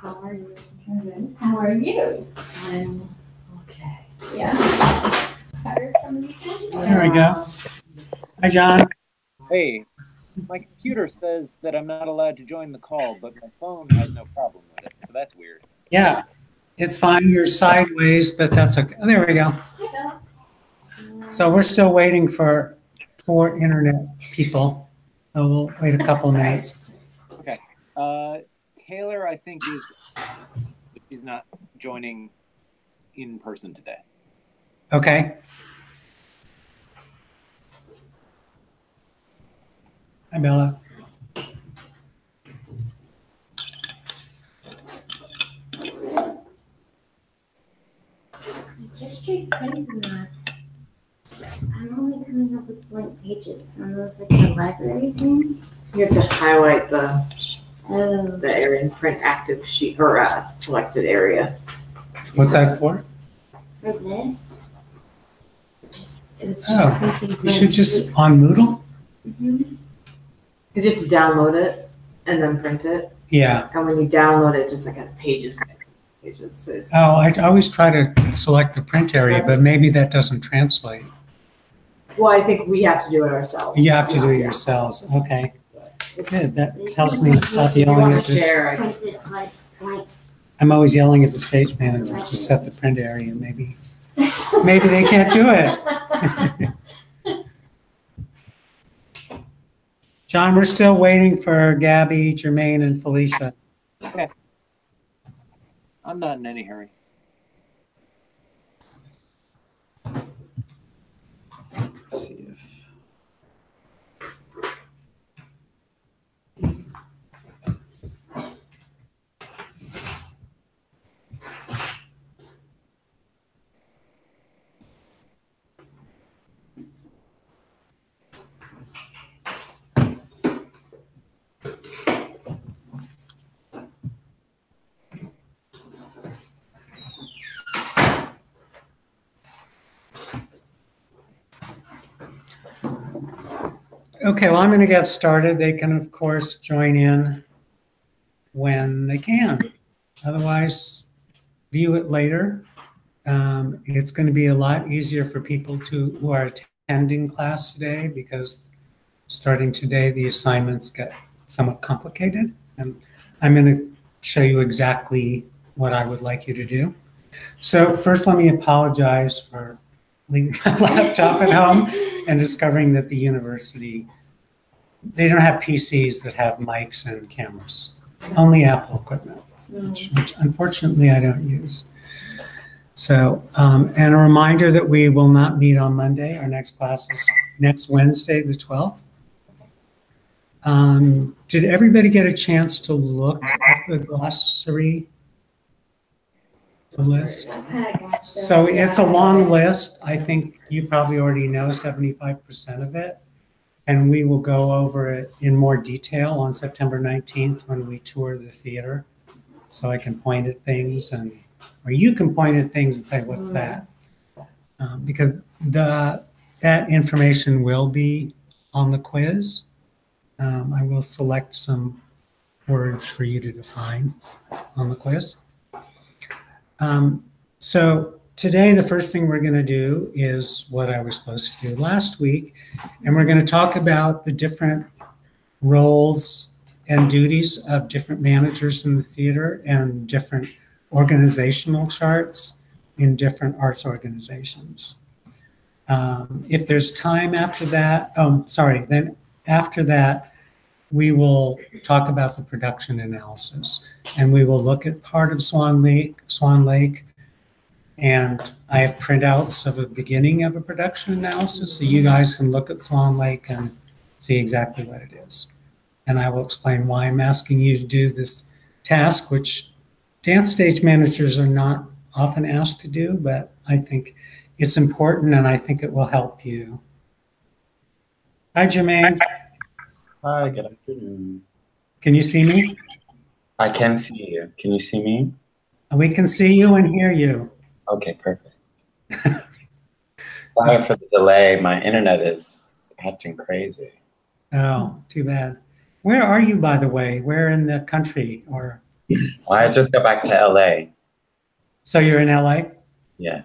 How are you? Good. How are you? I'm okay. Yeah. Tired from the weekend? There we go. Hi, John. Hey, my computer says that I'm not allowed to join the call, but my phone has no problem with it, so that's weird. Yeah, it's fine. You're sideways, but that's okay. Oh, there we go. So we're still waiting for internet people. So we'll wait a couple of minutes. Okay. Taylor, I think, she's not joining in person today. Okay. Hi, Bella. Just straight printing that. I'm only coming up with blank pages. I don't know if it's a library thing. You have to highlight the area and print active sheet or selected area. What's that for? For this. It was just printing You blank should just sheets. on Moodle? Mhm. Because you have to download it and then print it. Yeah. And when you download it, just like has pages. So it's Oh, I always try to select the print area, but maybe that doesn't translate. well, I think we have to do it ourselves. You have to do it yourselves. Okay. Good. That tells me to stop If you yelling want at to the. share, I can. Print it like blank. I'm always yelling at the stage manager to set the print area. Maybe they can't do it. John, we're still waiting for Gabby, Jermaine, and Felicia. Okay. I'm not in any hurry. Let's see if. Okay, well, I'm going to get started. They can, of course, join in when they can. Otherwise, view it later. It's going to be a lot easier for people who are attending class today because starting today, the assignments get somewhat complicated. And I'm going to show you exactly what I would like you to do. So first, let me apologize for leaving my laptop at home and discovering that the university, they don't have PCs that have mics and cameras, only Apple equipment, which unfortunately I don't use. So, and a reminder that we will not meet on Monday. Our next class is next Wednesday, the 12th. Did everybody get a chance to look at the glossary? The list? So it's a long list. I think you probably already know 75% of it. And we will go over it in more detail on September 19th when we tour the theater. So I can point at things or you can point at things and say, what's that? Because that information will be on the quiz. I will select some words for you to define on the quiz. So today, the first thing we're going to do is what I was supposed to do last week, and we're going to talk about the different roles and duties of different managers in the theater and different organizational charts in different arts organizations. If there's time after that, then after that, we will talk about the production analysis, and we will look at part of Swan Lake, and I have printouts of a beginning of a production analysis, so you guys can look at Swan Lake and see exactly what it is. And I will explain why I'm asking you to do this task, which dance stage managers are not often asked to do, but I think it's important and I think it will help you. Hi, Jermaine. Hi, good afternoon. Can you see me? I can see you. Can you see me? We can see you and hear you. Okay, perfect. Sorry for the delay. My internet is acting crazy. Oh, too bad. Where are you, by the way? Where in the country or Well, I just got back to LA. So you're in LA? Yeah.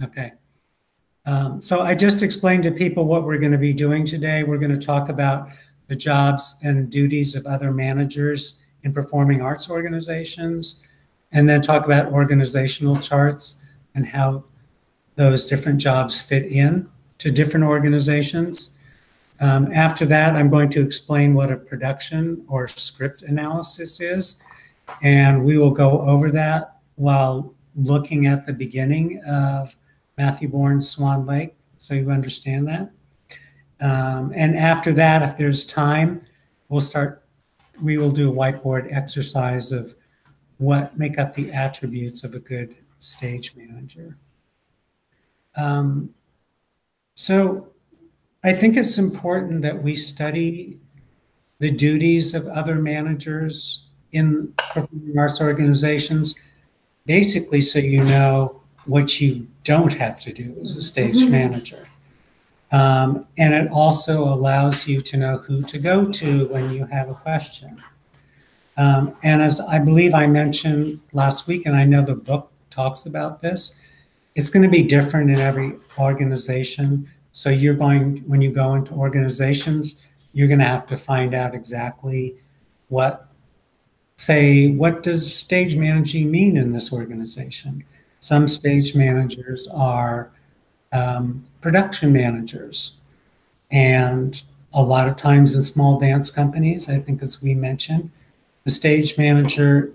Okay. So I just explained to people what we're going to be doing today. We're going to talk about the jobs and duties of other managers in performing arts organizations, and then talk about organizational charts and how those different jobs fit in to different organizations. After that, I'm going to explain what a production or script analysis is, and we will go over that while looking at the beginning of Matthew Bourne's Swan Lake, so you understand that. And after that, if there's time, we will do a whiteboard exercise of what make up the attributes of a good stage manager. So I think it's important that we study the duties of other managers in performing arts organizations, basically so you know what you don't have to do as a stage manager. And it also allows you to know who to go to when you have a question. And as I believe I mentioned last week, and I know the book talks about this, it's going to be different in every organization. So when you go into organizations, you're going to have to find out exactly what does stage managing mean in this organization? Some stage managers are production managers. And a lot of times in small dance companies, I think as we mentioned, the stage manager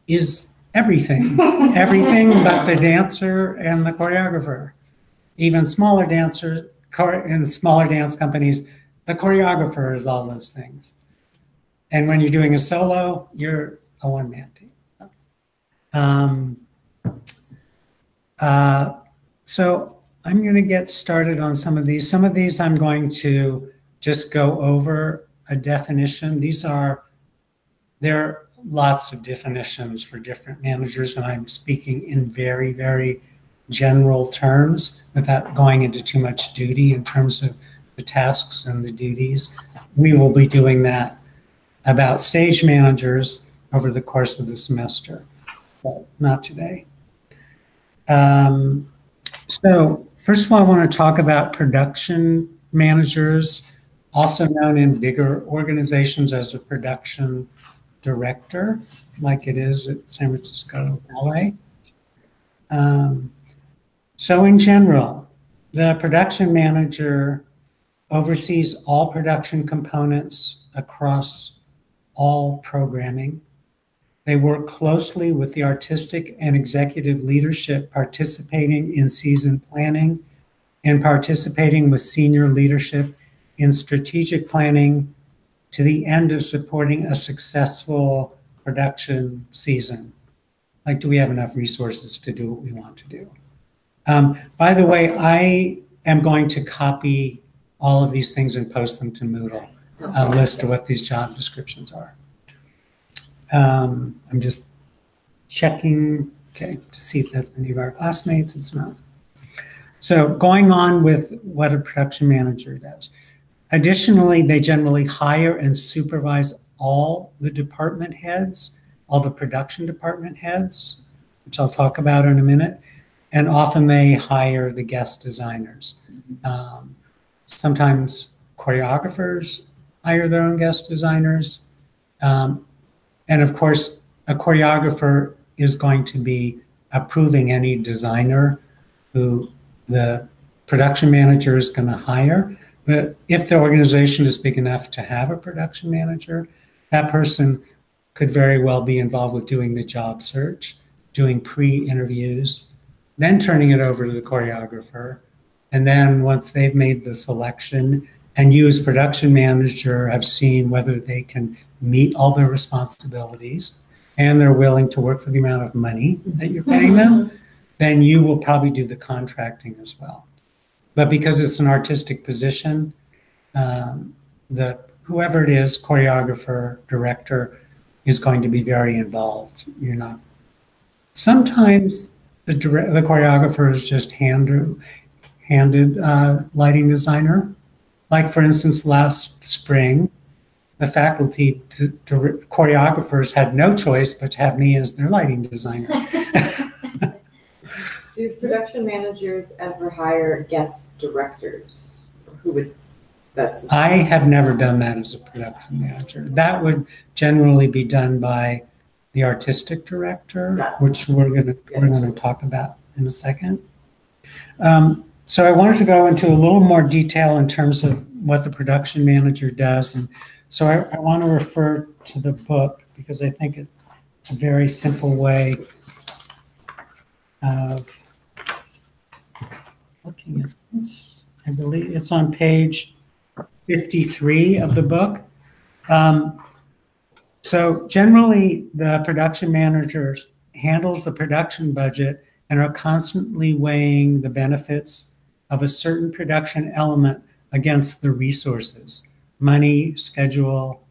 is everything, everything but the dancer and the choreographer. Even smaller dancers, in smaller dance companies, the choreographer is all those things. And when you're doing a solo, you're a one-man team. So I'm going to get started on some of these. Some of these I'm going to just go over a definition. There are lots of definitions for different managers, and I'm speaking in very, very general terms without going into too much duty in terms of the tasks and the duties. We will be doing that about stage managers over the course of the semester, but not today. So first of all, I want to talk about production managers, also known in bigger organizations as a production director, like it is at San Francisco Ballet. So in general, the production manager oversees all production components across all programming. They work closely with the artistic and executive leadership, participating in season planning and participating with senior leadership in strategic planning to the end of supporting a successful production season. Like, do we have enough resources to do what we want to do? By the way, I am going to copy all of these things and post them to Moodle, a list of what these job descriptions are. I'm just checking, to see if that's any of our classmates. It's not. So going on with what a production manager does. Additionally, they generally hire and supervise all the department heads, all the production department heads, which I'll talk about in a minute. And often they hire the guest designers. Sometimes choreographers hire their own guest designers. And of course, a choreographer is going to be approving any designer who the production manager is going to hire. But if the organization is big enough to have a production manager, that person could very well be involved with doing the job search, doing pre-interviews, then turning it over to the choreographer. And then once they've made the selection and you as production manager have seen whether they can meet all their responsibilities and they're willing to work for the amount of money that you're paying them, then you will probably do the contracting as well. But because it's an artistic position, whoever it is, choreographer, director, is going to be very involved. Sometimes the choreographer is just handed lighting designer. Like for instance, last spring, the faculty, choreographers had no choice but to have me as their lighting designer. Do production managers ever hire guest directors? Who would, that's. I have never done that as a production manager. That would generally be done by the artistic director, which we're gonna talk about in a second. So I wanted to go into a little more detail in terms of what the production manager does. And so I want to refer to the book because I think it's a very simple way of looking at this. I believe it's on page 53 of the book. So generally, the production manager handles the production budget and are constantly weighing the benefits of a certain production element against the resources, money, schedule,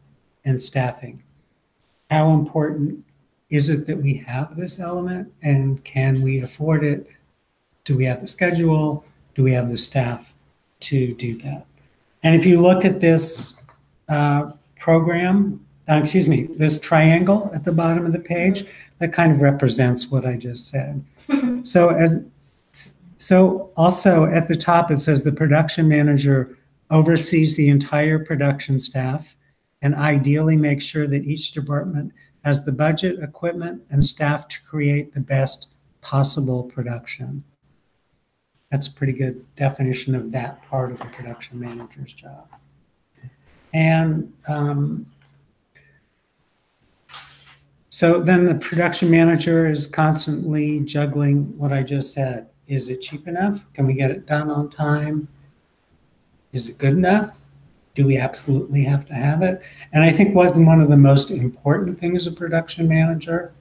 and staffing. How important is it that we have this element, and can we afford it? Do we have the schedule? Do we have the staff to do that? And if you look at this this triangle at the bottom of the page, that kind of represents what I just said. So also at the top, it says the production manager oversees the entire production staff and ideally makes sure that each department has the budget, equipment, and staff to create the best possible production. That's a pretty good definition of that part of the production manager's job. And so then the production manager is constantly juggling what I just said. Is it cheap enough? Can we get it done on time? Is it good enough? Do we absolutely have to have it? And I think one of the most important things as a production manager,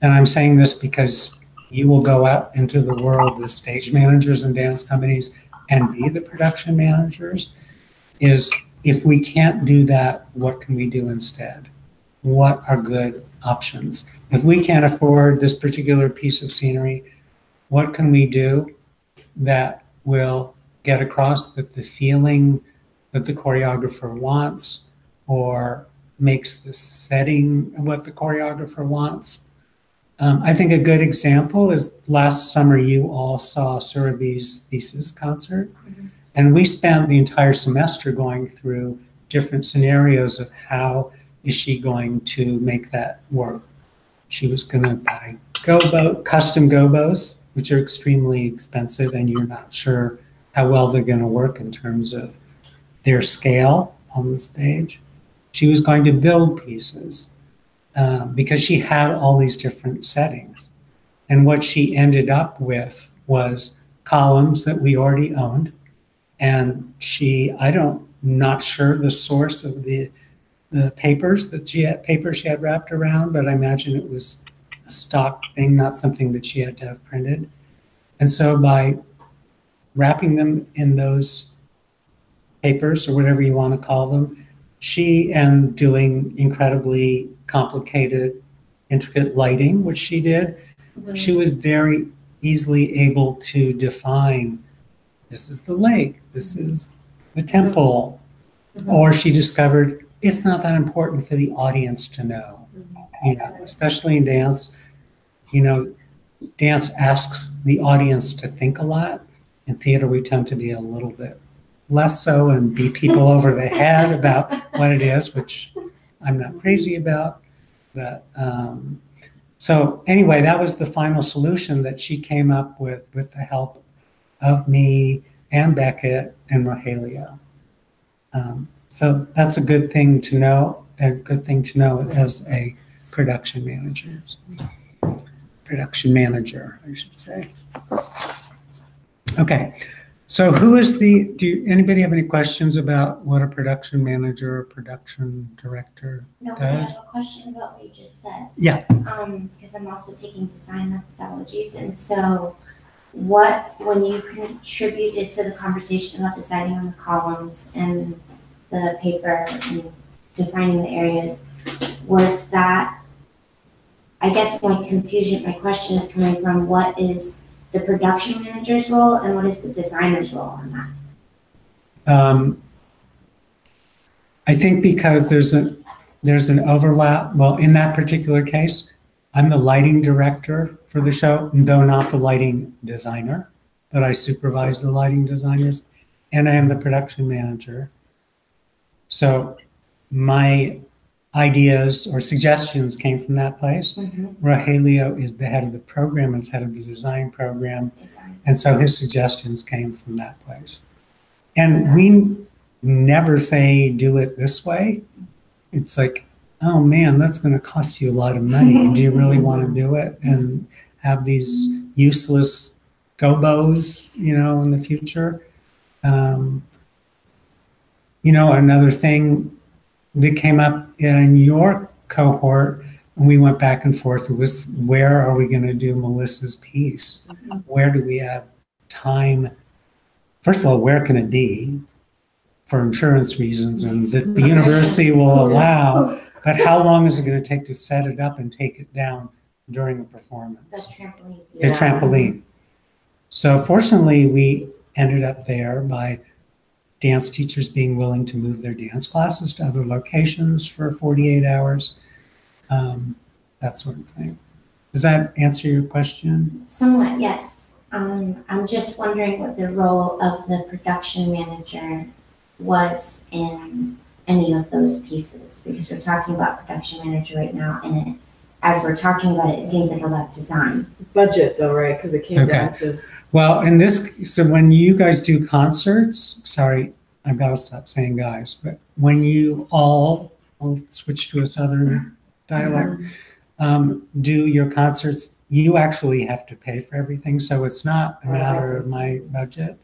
and I'm saying this because you will go out into the world as stage managers and dance companies and be the production managers, is if we can't do that, what can we do instead? What are good options? If we can't afford this particular piece of scenery, what can we do that will get across that the feeling that the choreographer wants or makes the setting what the choreographer wants? I think a good example is last summer you all saw Surabhi's thesis concert. And we spent the entire semester going through different scenarios of how is she going to make that work. She was going to buy custom gobos, which are extremely expensive, and you're not sure how well they're going to work in terms of their scale on the stage. She was going to build pieces because she had all these different settings. And what she ended up with was columns that we already owned. And not sure the source of the papers that she had wrapped around, but I imagine it was a stock thing, not something that she had to have printed. And so by wrapping them in those papers or whatever you want to call them, and doing incredibly complicated, intricate lighting, which she did, she was very easily able to define, this is the lake, this is the temple. Or she discovered it's not that important for the audience to know, especially in dance. Dance asks the audience to think a lot. In theater, we tend to be a little bit less so and beat people over the head about what it is, which I'm not crazy about. But so anyway, that was the final solution that she came up with the help of me and Beckett and Rogelio. So that's a good thing to know, as a production manager, I should say. Okay, so do anybody have any questions about what a production manager or production director No, I does? have a question about what you just said. Yeah. Because I'm also taking design methodologies, and so when you contributed to the conversation about deciding on the columns and the paper and defining the areas, was that, I guess my question is coming from what is the production manager's role and what is the designer's role on that? I think because there's an overlap. Well, in that particular case, I'm the lighting director for the show, though not the lighting designer, but I supervise the lighting designers, and I am the production manager. So my ideas or suggestions came from that place. Rogelio is the head of the program, is head of the design program, and so his suggestions came from that place. And we never say do it this way. It's like, oh man, that's going to cost you a lot of money. Do you really want to do it and have these useless gobos, in the future? Another thing that came up in your cohort, and we went back and forth, was where are we going to do Melissa's piece? Where do we have time? First of all, where can it be for insurance reasons and that the university will allow? But how long is it going to take to set it up and take it down during a performance? The trampoline. The trampoline. So fortunately, we ended up there by dance teachers being willing to move their dance classes to other locations for 48 hours, that sort of thing. Does that answer your question? Somewhat, yes. I'm just wondering what the role of the production manager was in any of those pieces, because we're talking about production manager right now, and as we're talking about it, it seems like a lot of design. Budget though, right? Because it came down to. Well, so when you guys do concerts, sorry, I've got to stop saying guys, but when you all, I'll switch to a Southern dialect, do your concerts, you actually have to pay for everything. So it's not a matter of my budget.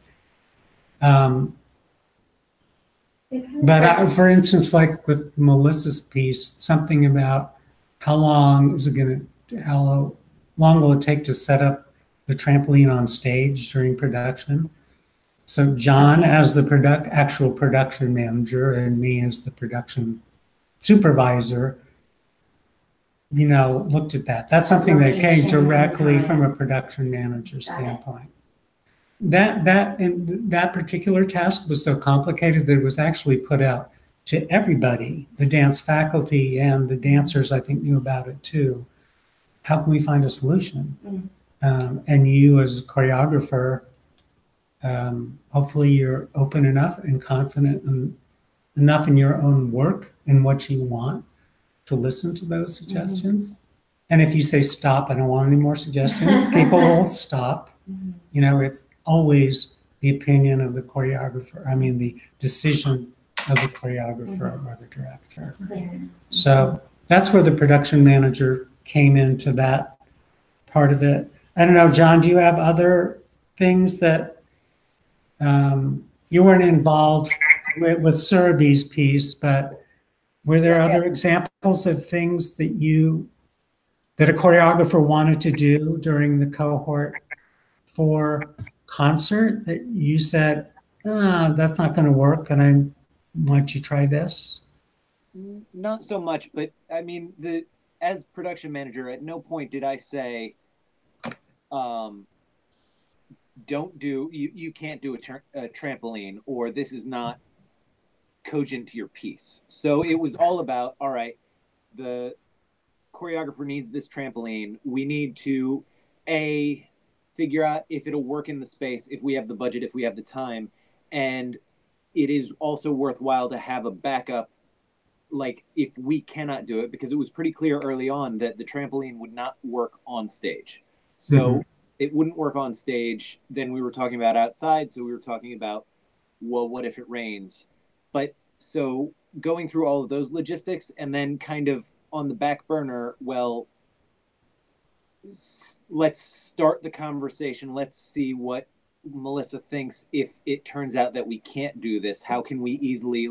But for instance, like with Melissa's piece, something about how long will it take to set up the trampoline on stage during production? So John as the actual production manager and me as the production supervisor, looked at that. That's something that came directly from a production manager standpoint. That particular task was so complicated that it was actually put out to everybody. The dance faculty and the dancers, I think, knew about it too. How can we find a solution? And you as a choreographer, hopefully you're open enough and confident enough in your own work and what you want to listen to those suggestions. And if you say stop, I don't want any more suggestions, people will stop. It's always the opinion of the choreographer. I mean, the decision of the choreographer or the director. That's clear. So that's where the production manager came into that part of it. I don't know, John, do you have other things that you weren't involved with Surabhi's piece, but were there other examples of things that a choreographer wanted to do during the cohort for concert that you said, that's not going to work, and why don't you try this? Not so much, but I mean, as production manager, at no point did I say, you can't do a trampoline, or this is not cogent to your piece. So it was all about, all right, the choreographer needs this trampoline. We need to figure out if it'll work in the space, if we have the budget, if we have the time. And it is also worthwhile to have a backup, like if we cannot do it, because it was pretty clear early on that the trampoline would not work on stage. So it wouldn't work on stage. Then we were talking about outside. So we were talking about, well, what if it rains? But so going through all of those logistics, and then kind of on the back burner, well, let's start the conversation. Let's see what Melissa thinks. If it turns out that we can't do this, how can we easily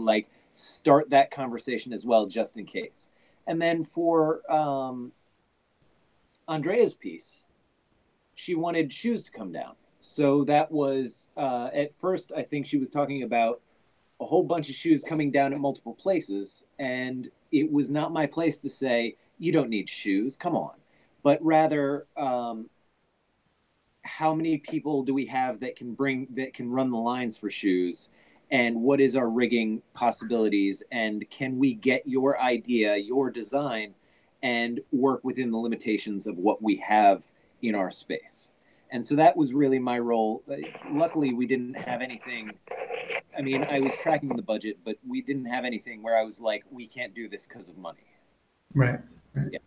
start that conversation as well, just in case? And then for Andrea's piece, she wanted shoes to come down. So that was, at first, I think she was talking about a whole bunch of shoes coming down at multiple places. And it was not my place to say, you don't need shoes, come on. But rather, how many people do we have that can run the lines for shoes? and what is our rigging possibilities, and can we get your idea, your design, and work within the limitations of what we have in our space. And so that was really my role. Luckily, we didn't have anything. I mean, I was tracking the budget, but we didn't have anything where I was like, we can't do this because of money. Right. Right. Yeah.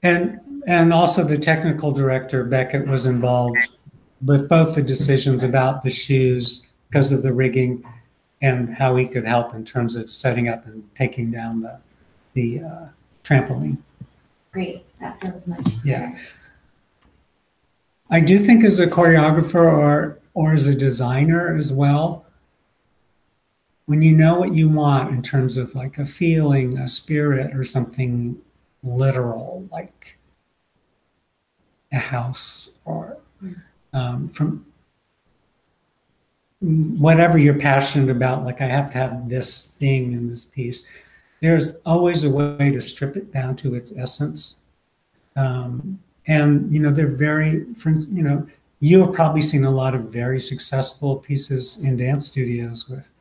And also the technical director, Beckett, was involved with both the decisions about the shoes because of the rigging and how he could help in terms of setting up and taking down the trampoline. Great, that feels much clearer. Yeah. I do think as a choreographer or as a designer as well, when you know what you want in terms of like a feeling, a spirit, or something literal, like a house or from whatever you're passionate about, like I have to have this thing in this piece, there's always a way to strip it down to its essence. And, you know, they're very, you know, you have probably seen a lot of very successful pieces in dance studios with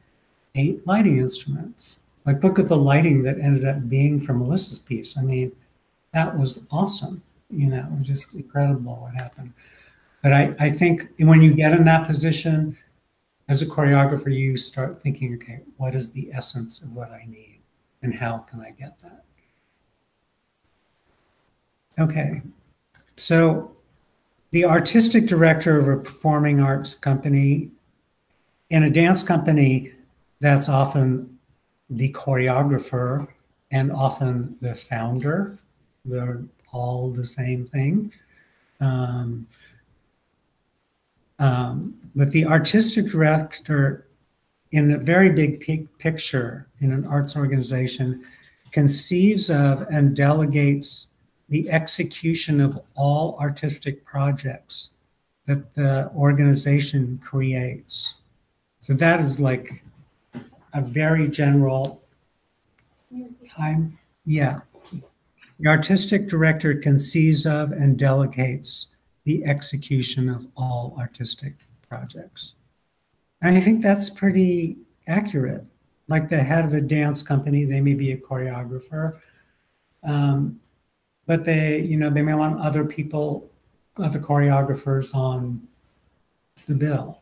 8 lighting instruments. Like, look at the lighting that ended up being for Melissa's piece. I mean, that was awesome. You know, it was just incredible what happened. But I think when you get in that position, as a choreographer, you start thinking, okay, what is the essence of what I need? And how can I get that? Okay. So the artistic director of a performing arts company, in a dance company, that's often the choreographer and often the founder. They're all the same thing. But the artistic director, in a very big picture in an arts organization, conceives of and delegates the execution of all artistic projects that the organization creates. So that is like a very general time. Yeah. The artistic director conceives of and delegates the execution of all artistic projects. And I think that's pretty accurate. Like the head of a dance company, they may be a choreographer, but they, you know, they may want other people, other choreographers on the bill.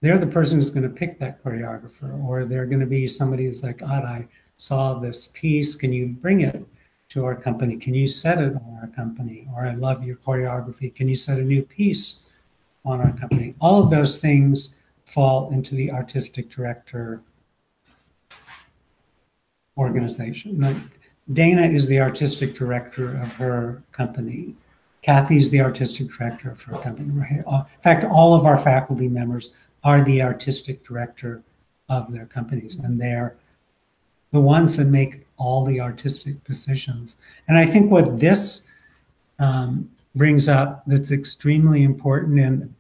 They're the person who's going to pick that choreographer, or they're going to be somebody who's like, God, I saw this piece. Can you bring it to our company? Can you set it on our company? Or I love your choreography. Can you set a new piece on our company? All of those things fall into the artistic director organization. Like Dana is the artistic director of her company. Kathy's the artistic director of her company. In fact, all of our faculty members are the artistic director of their companies, and they're the ones that make all the artistic decisions. And I think what this brings up that's extremely important and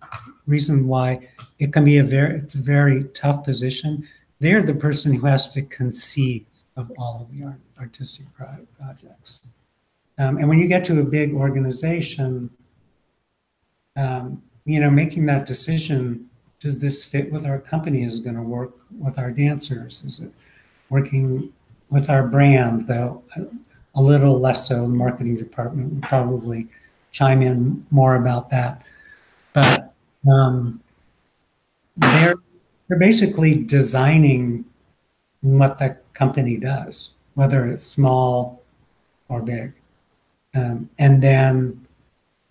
reason why it can be it's a very tough position. They're the person who has to conceive of all of the artistic projects. And when you get to a big organization, you know, making that decision, does this fit with our company? Is it going to work with our dancers? Is it working with our brand? Though a little less so, the marketing department would probably chime in more about that. But they're basically designing what the company does, whether it's small or big, and then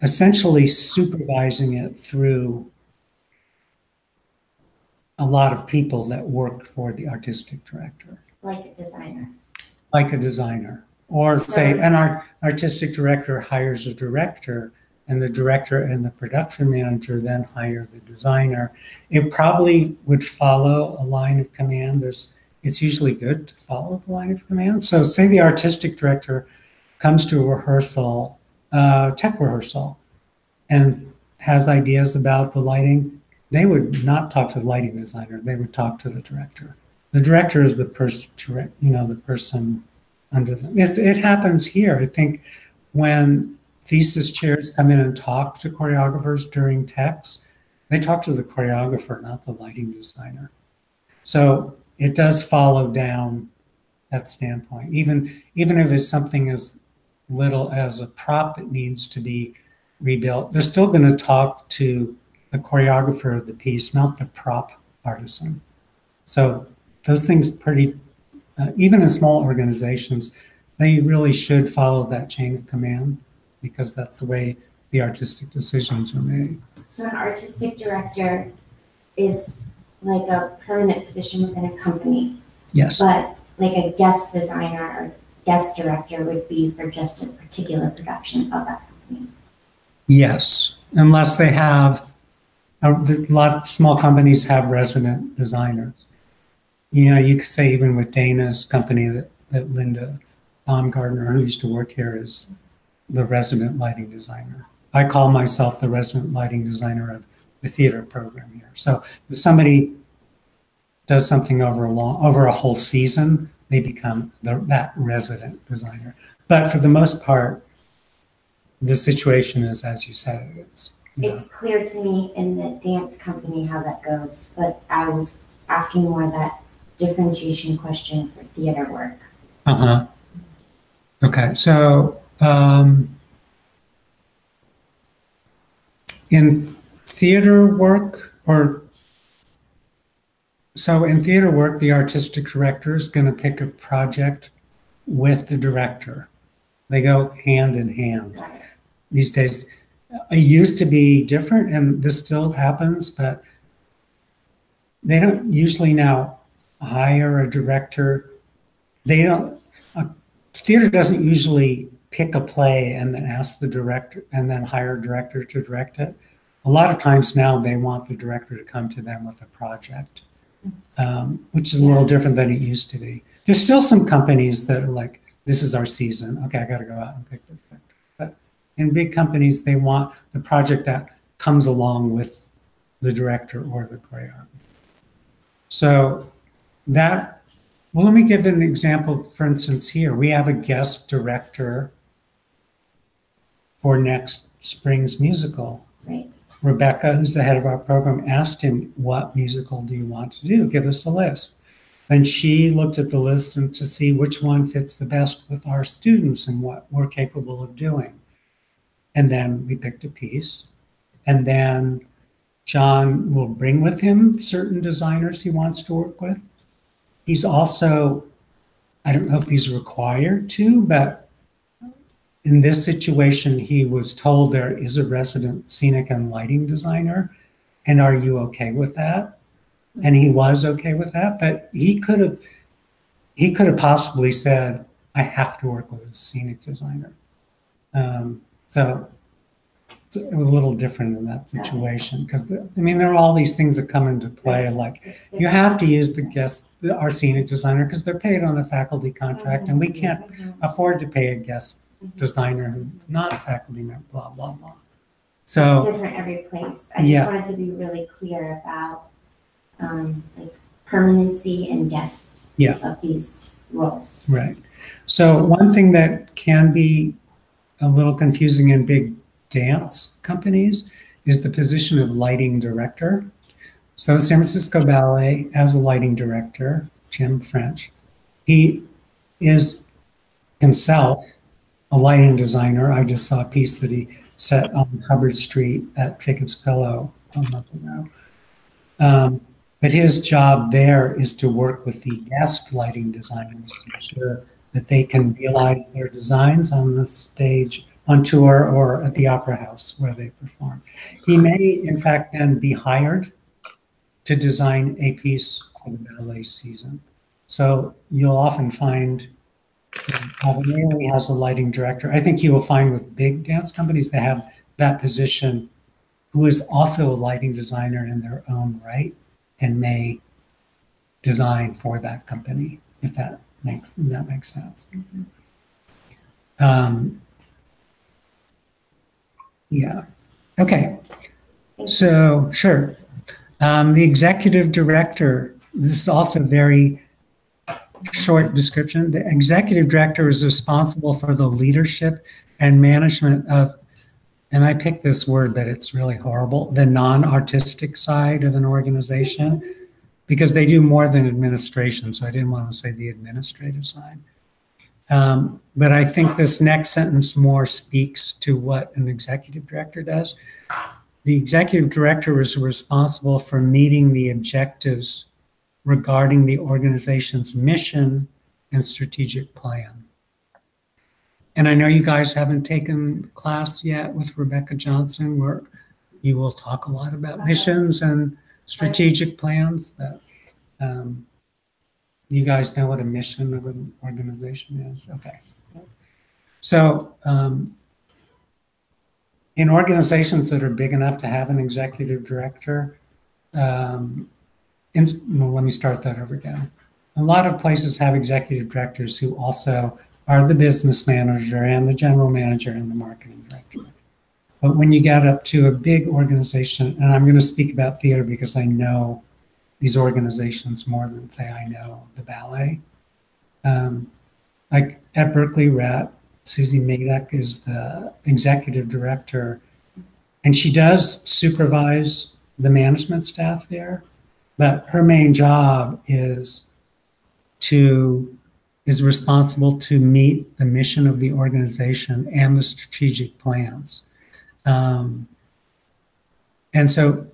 essentially supervising it through a lot of people that work for the artistic director. Like a designer. Like a designer. Or say an artistic director hires a director, and the director and the production manager then hire the designer. It probably would follow a line of command. It's usually good to follow the line of command. So say the artistic director comes to a rehearsal, tech rehearsal, and has ideas about the lighting. They would not talk to the lighting designer. They would talk to the director. The director is the person, you know, the person under them. It happens here. I think when thesis chairs come in and talk to choreographers during techs, they talk to the choreographer, not the lighting designer. So it does follow down that standpoint. Even if it's something as little as a prop that needs to be rebuilt, they're still going to talk to the choreographer of the piece, not the prop artisan. So those things even in small organizations, they really should follow that chain of command because that's the way the artistic decisions are made. So an artistic director is like a permanent position within a company, Yes. but like a guest designer or guest director would be for just a particular production of that company. Yes, unless they have, a lot of small companies have resident designers. You could say even with Dana's company that Linda Baumgartner, who used to work here, is the resident lighting designer. I call myself the resident lighting designer of the theater program here. So if somebody does something over a whole season, they become that resident designer. But for the most part, the situation is as you said it is. It's clear to me in the dance company how that goes, but I was asking more that differentiation question for theater work. Uh-huh. Okay, so in theater work, the artistic director is going to pick a project with the director. They go hand in hand. These days, it used to be different, and this still happens, but they don't usually now hire a director. Theater doesn't usually pick a play and then ask the director and then hire a director to direct it. A lot of times now they want the director to come to them with a project, which is a little different than it used to be. There's still some companies that are like, this is our season. Okay, I got to go out and pick the director. But in big companies, they want the project that comes along with the director or the choreographer. So well, let me give an example. For instance, here we have a guest director for next spring's musical. Right. Rebecca, who's the head of our program, asked him, what musical do you want to do? Give us a list. And she looked at the list and to see which one fits the best with our students and what we're capable of doing. And then we picked a piece. And then John will bring with him certain designers he wants to work with. He's also, I don't know if he's required to, but in this situation, he was told there is a resident scenic and lighting designer. And are you okay with that? And he was okay with that, but he could have possibly said, I have to work with a scenic designer. So it was a little different in that situation because there are all these things that come into play. Like you have to use our scenic designer because they're paid on a faculty contract, and we can't afford to pay a guest designer who's not a faculty member. Blah blah blah. So it's different every place. I just wanted to be really clear about like permanency and guest of these roles. Right. So one thing that can be a little confusing in big dance companies is the position of lighting director. So the San Francisco Ballet has a lighting director, Jim French. He is himself a lighting designer. I just saw a piece that he set on Hubbard Street at Jacob's Pillow a month ago. But his job there is to work with the guest lighting designers to ensure that they can realize their designs on the stage, on tour, or at the opera house where they perform. He may, in fact, then be hired to design a piece for the ballet season. So you'll often find Albanese has a lighting director. I think you will find with big dance companies they have that position, who is also a lighting designer in their own right and may design for that company, if that makes sense. Yeah. Okay. So sure. The executive director, this is also a very short description. The executive director is responsible for the leadership and management of, and I picked this word, but it's really horrible, the non-artistic side of an organization, because they do more than administration, so I didn't want to say the administrative side. But I think this next sentence more speaks to what an executive director does. The executive director is responsible for meeting the objectives regarding the organization's mission and strategic plan. And I know you guys haven't taken class yet with Rebecca Johnson, where you will talk a lot about missions and strategic plans. But, you guys know what a mission of an organization is? Okay. So in organizations that are big enough to have an executive director, well, let me start that over again. A lot of places have executive directors who also are the business manager and the general manager and the marketing director. But when you get up to a big organization, and I'm going to speak about theater because I know these organizations more than, say, I know the ballet. Like at Berkeley Rep, Susie Madek is the executive director, and she does supervise the management staff there, but her main job is responsible to meet the mission of the organization and the strategic plans. And so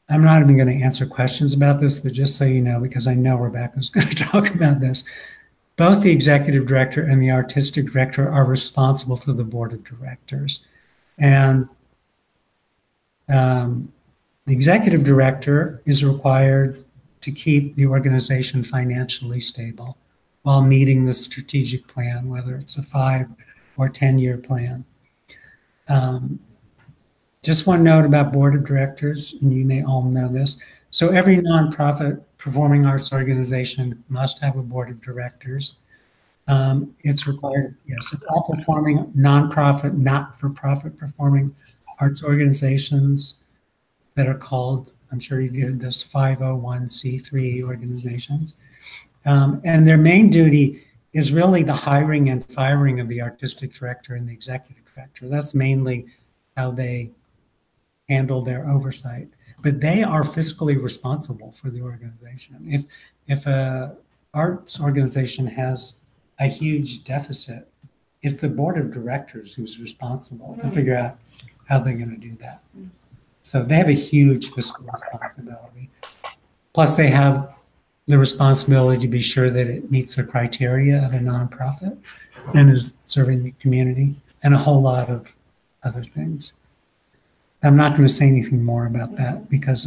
I'm not even going to answer questions about this, but just so you know, because I know Rebecca's going to talk about this, both the executive director and the artistic director are responsible to the board of directors. And the executive director is required to keep the organization financially stable while meeting the strategic plan, whether it's a 5 or 10-year plan. Just one note about board of directors, and you may all know this. So every nonprofit performing arts organization must have a board of directors. It's required, yes, it's all performing nonprofit, not-for-profit performing arts organizations that are called, I'm sure you've heard this, 501c3 organizations. And their main duty is really the hiring and firing of the artistic director and the executive director. That's mainly how they handle their oversight. But they are fiscally responsible for the organization. If a arts organization has a huge deficit, it's the board of directors who's responsible to figure out how they're going to do that. So they have a huge fiscal responsibility. Plus they have the responsibility to be sure that it meets the criteria of a nonprofit and is serving the community, and a whole lot of other things. I'm not going to say anything more about that because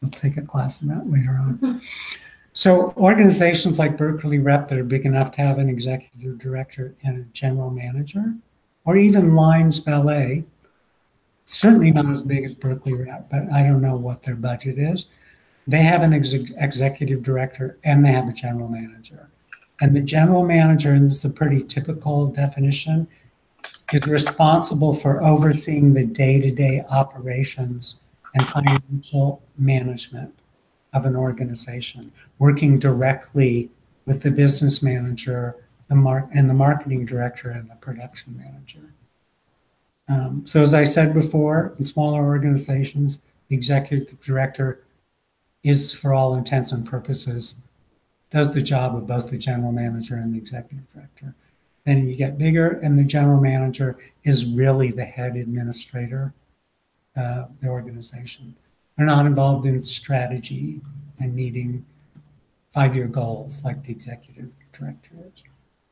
we'll take a class on that later on. So organizations like Berkeley Rep that are big enough to have an executive director and a general manager, or even Lines Ballet, certainly not as big as Berkeley Rep, but I don't know what their budget is. They have an executive director and they have a general manager. And the general manager, and this is a pretty typical definition, is responsible for overseeing the day-to-day operations and financial management of an organization, working directly with the business manager and the marketing director and the production manager. So as I said before, in smaller organizations, the executive director is, for all intents and purposes, does the job of both the general manager and the executive director. Then you get bigger, and the general manager is really the head administrator of the organization. They're not involved in strategy and meeting 5-year goals like the executive director is,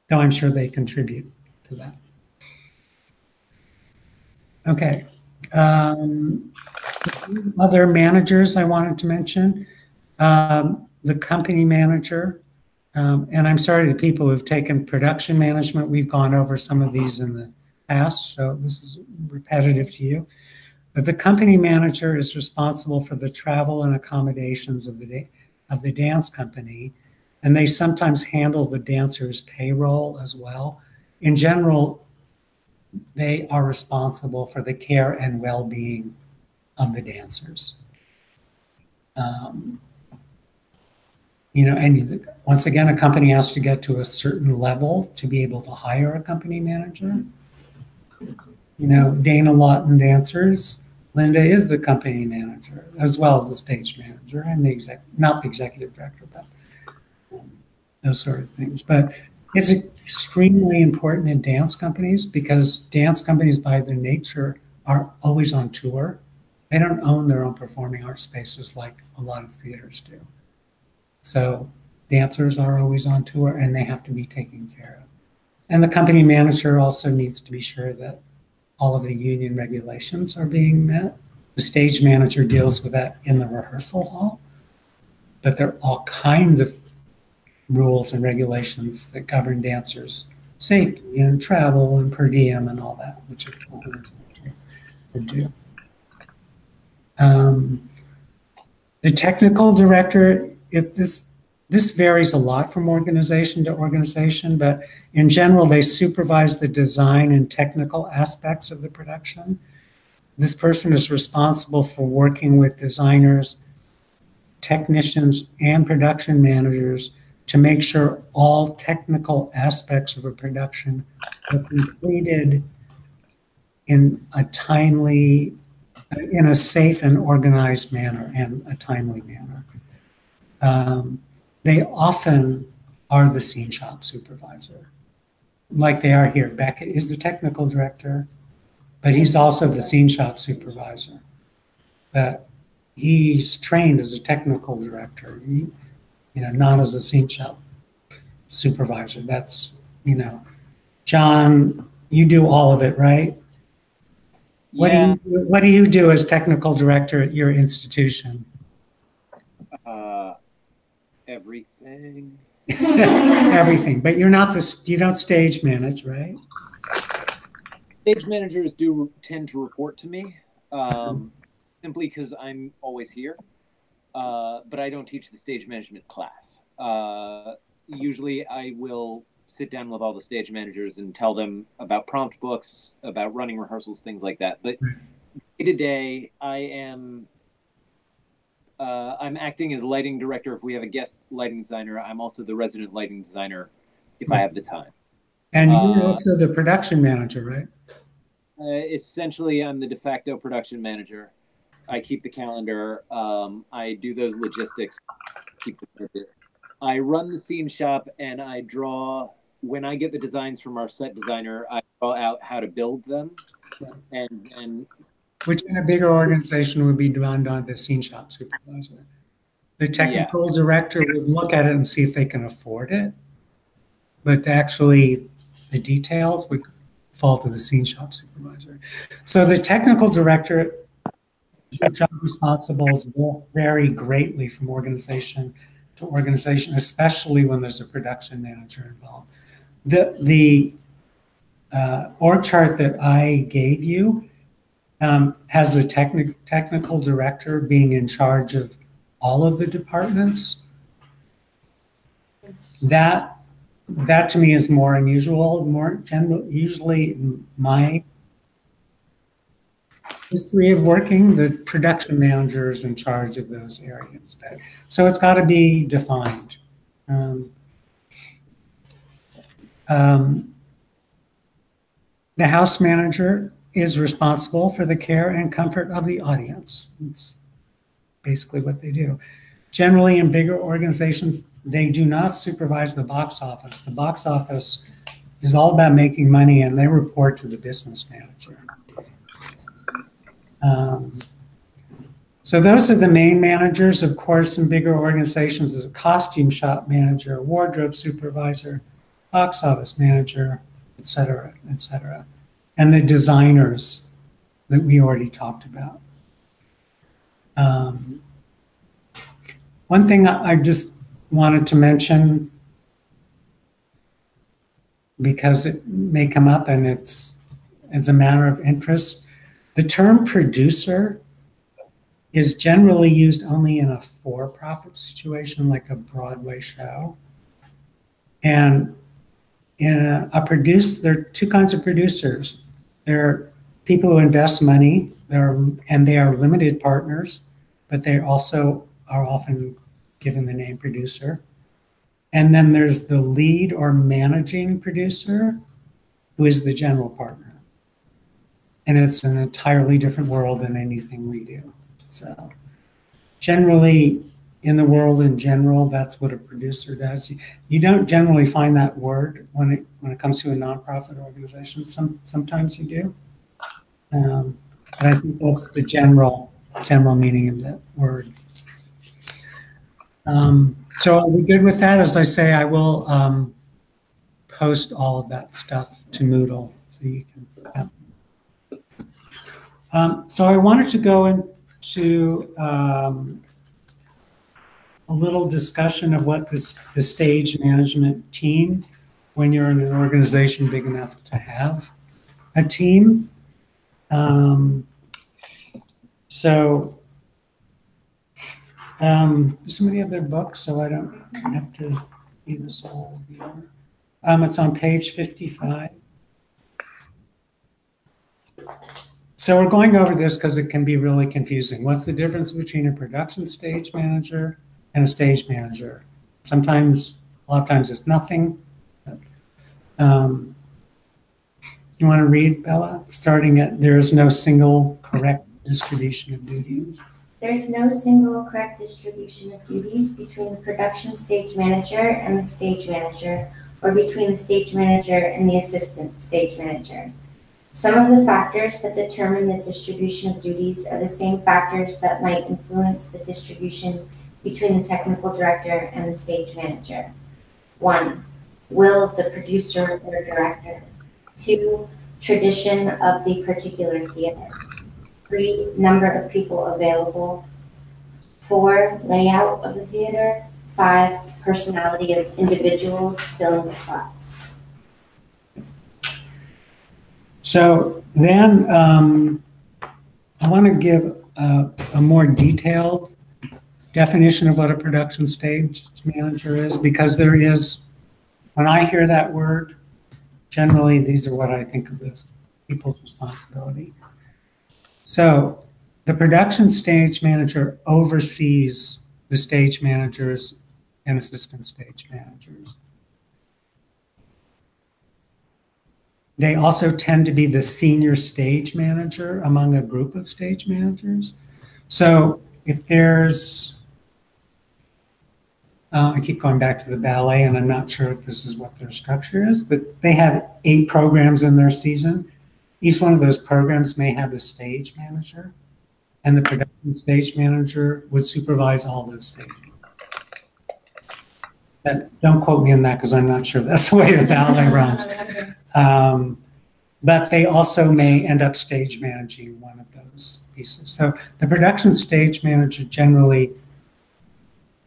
though I'm sure they contribute to that. Okay. Other managers I wanted to mention, the company manager, and I'm sorry to people who've taken production management. We've gone over some of these in the past, so this is repetitive to you. But the company manager is responsible for the travel and accommodations of the dance company, and they sometimes handle the dancers' payroll as well. In general, they are responsible for the care and well-being of the dancers. And once again, a company has to get to a certain level to be able to hire a company manager. Dana Lawton Dancers Linda is the company manager as well as the stage manager and not the executive director, but those sort of things. But it's extremely important in dance companies because dance companies by their nature are always on tour. They don't own their own performing arts spaces like a lot of theaters do. So dancers are always on tour and they have to be taken care of. And the company manager also needs to be sure that all of the union regulations are being met. The stage manager deals with that in the rehearsal hall, but there are all kinds of rules and regulations that govern dancers' safety and travel and per diem and all that, which are would do. The technical director, this varies a lot from organization to organization, but in general, they supervise the design and technical aspects of the production. This person is responsible for working with designers, technicians, and production managers to make sure all technical aspects of a production are completed in a timely, in a safe and organized manner and a timely manner. They often are the scene shop supervisor, like they are here. Beckett is the technical director, but he's also the scene shop supervisor. But he's trained as a technical director, not as a scene shop supervisor. That's, John, you do all of it, right? Yeah. What do you do as technical director at your institution? Everything. Everything, but you don't stage manage, right? Stage managers do tend to report to me, simply because I'm always here. But I don't teach the stage management class. Usually I will sit down with all the stage managers and tell them about prompt books, about running rehearsals, things like that. But day to day, I'm acting as lighting director. If we have a guest lighting designer, I'm also the resident lighting designer if I have the time. And you're also the production manager, right? Essentially, I'm the de facto production manager. I keep the calendar. I do those logistics. I run the scene shop and I draw, when I get the designs from our set designer, I draw out how to build them. And which in a bigger organization would be done on the scene shop supervisor. The technical director would look at it and see if they can afford it, but actually the details would fall to the scene shop supervisor. So the technical director, job responsibilities will vary greatly from organization to organization, especially when there's a production manager involved. The org chart that I gave you has the technical director being in charge of all of the departments. That to me is more unusual. Usually in my history of working, the production manager is in charge of those areas. So it's got to be defined. The house manager is responsible for the care and comfort of the audience. It's basically what they do. Generally, in bigger organizations, they do not supervise the box office. The box office is all about making money, and they report to the business manager. So those are the main managers. Of course, in bigger organizations, there's a costume shop manager, a wardrobe supervisor, box office manager, et cetera, and the designers that we already talked about. One thing I just wanted to mention, because it may come up and it's as a matter of interest, the term producer is generally used only in a for-profit situation like a Broadway show. And there are two kinds of producers. There are people who invest money, and they are limited partners, but they also are often given the name producer. And then there's the lead or managing producer, who is the general partner. and it's an entirely different world than anything we do. So generally, in the world in general, that's what a producer does. You don't generally find that word when it comes to a nonprofit organization. Sometimes you do, but I think that's the general meaning of that word. So are we good with that? As I say, I will post all of that stuff to Moodle so you can. So I wanted to go into a little discussion of what the stage management team, when you're in an organization big enough to have a team. Somebody have their book so I don't have to be this all here. It's on page 55. So we're going over this because it can be really confusing. What's the difference between a production stage manager and a stage manager? A lot of times it's nothing. You want to read, Bella? Starting at, there is no single correct distribution of duties. There's no single correct distribution of duties between the production stage manager and the stage manager, or between the stage manager and the assistant stage manager. Some of the factors that determine the distribution of duties are the same factors that might influence the distribution between the technical director and the stage manager. 1. Will of the producer or director. 2. Tradition of the particular theater. 3. Number of people available. 4. Layout of the theater. 5. Personality of individuals filling the slots. So then I want to give a more detailed definition of what a production stage manager is, because there is, when I hear that word, generally these are what I think of as people's responsibility. So the production stage manager oversees the stage managers and assistant stage managers. They also tend to be the senior stage manager among a group of stage managers. So if there's, I keep going back to the ballet, and I'm not sure if this is what their structure is, but they have 8 programs in their season. Each one of those programs may have a stage manager, and the production stage manager would supervise all those stages. Don't quote me on that because I'm not sure that's the way the ballet runs. But they also may end up stage managing one of those pieces. So the production stage manager generally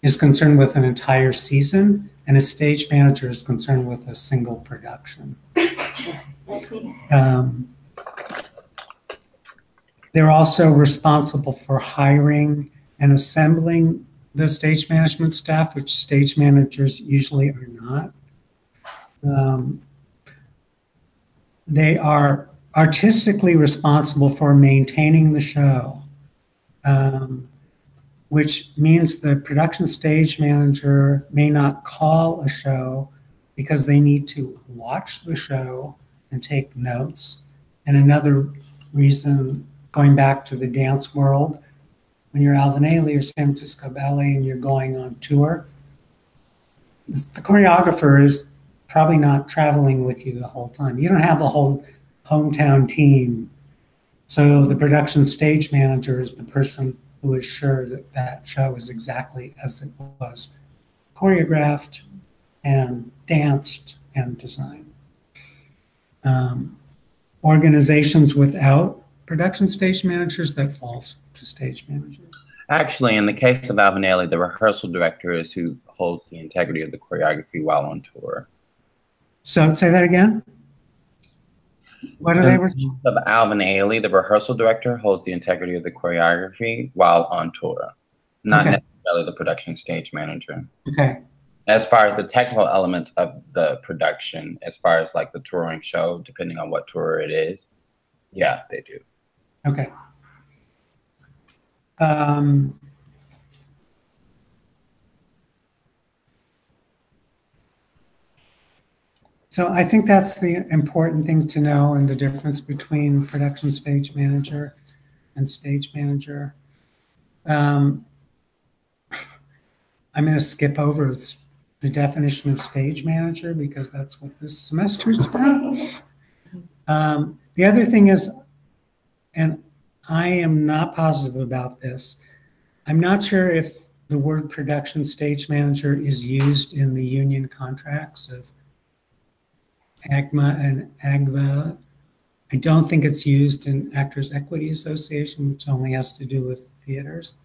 is concerned with an entire season, and a stage manager is concerned with a single production. They're also responsible for hiring and assembling the stage management staff, which stage managers usually are not. They are artistically responsible for maintaining the show, which means the production stage manager may not call a show because they need to watch the show and take notes. And another reason, going back to the dance world, when you're Alvin Ailey or San Francisco Ballet and you're going on tour, the choreographer is probably not traveling with you the whole time. You don't have a whole hometown team. So the production stage manager is the person who is sure that that show is exactly as it was choreographed and danced and designed. Organizations without production stage managers, that falls to stage managers. Actually, in the case of Alvin Ailey, the rehearsal director is who holds the integrity of the choreography while on tour. So say that again. What are they? In the case of Alvin Ailey, the rehearsal director holds the integrity of the choreography while on tour, not necessarily the production stage manager. Okay. As far as the technical elements of the production, as far as like the touring show, depending on what tour it is, yeah, they do. Okay. So I think that's the important things to know and the difference between production stage manager and stage manager. I'm going to skip over the definition of stage manager because that's what this semester is about. The other thing is, and I am not positive about this, I'm not sure if the word production stage manager is used in the union contracts of AGMA and AGVA. I don't think it's used in Actors Equity Association, which only has to do with theaters.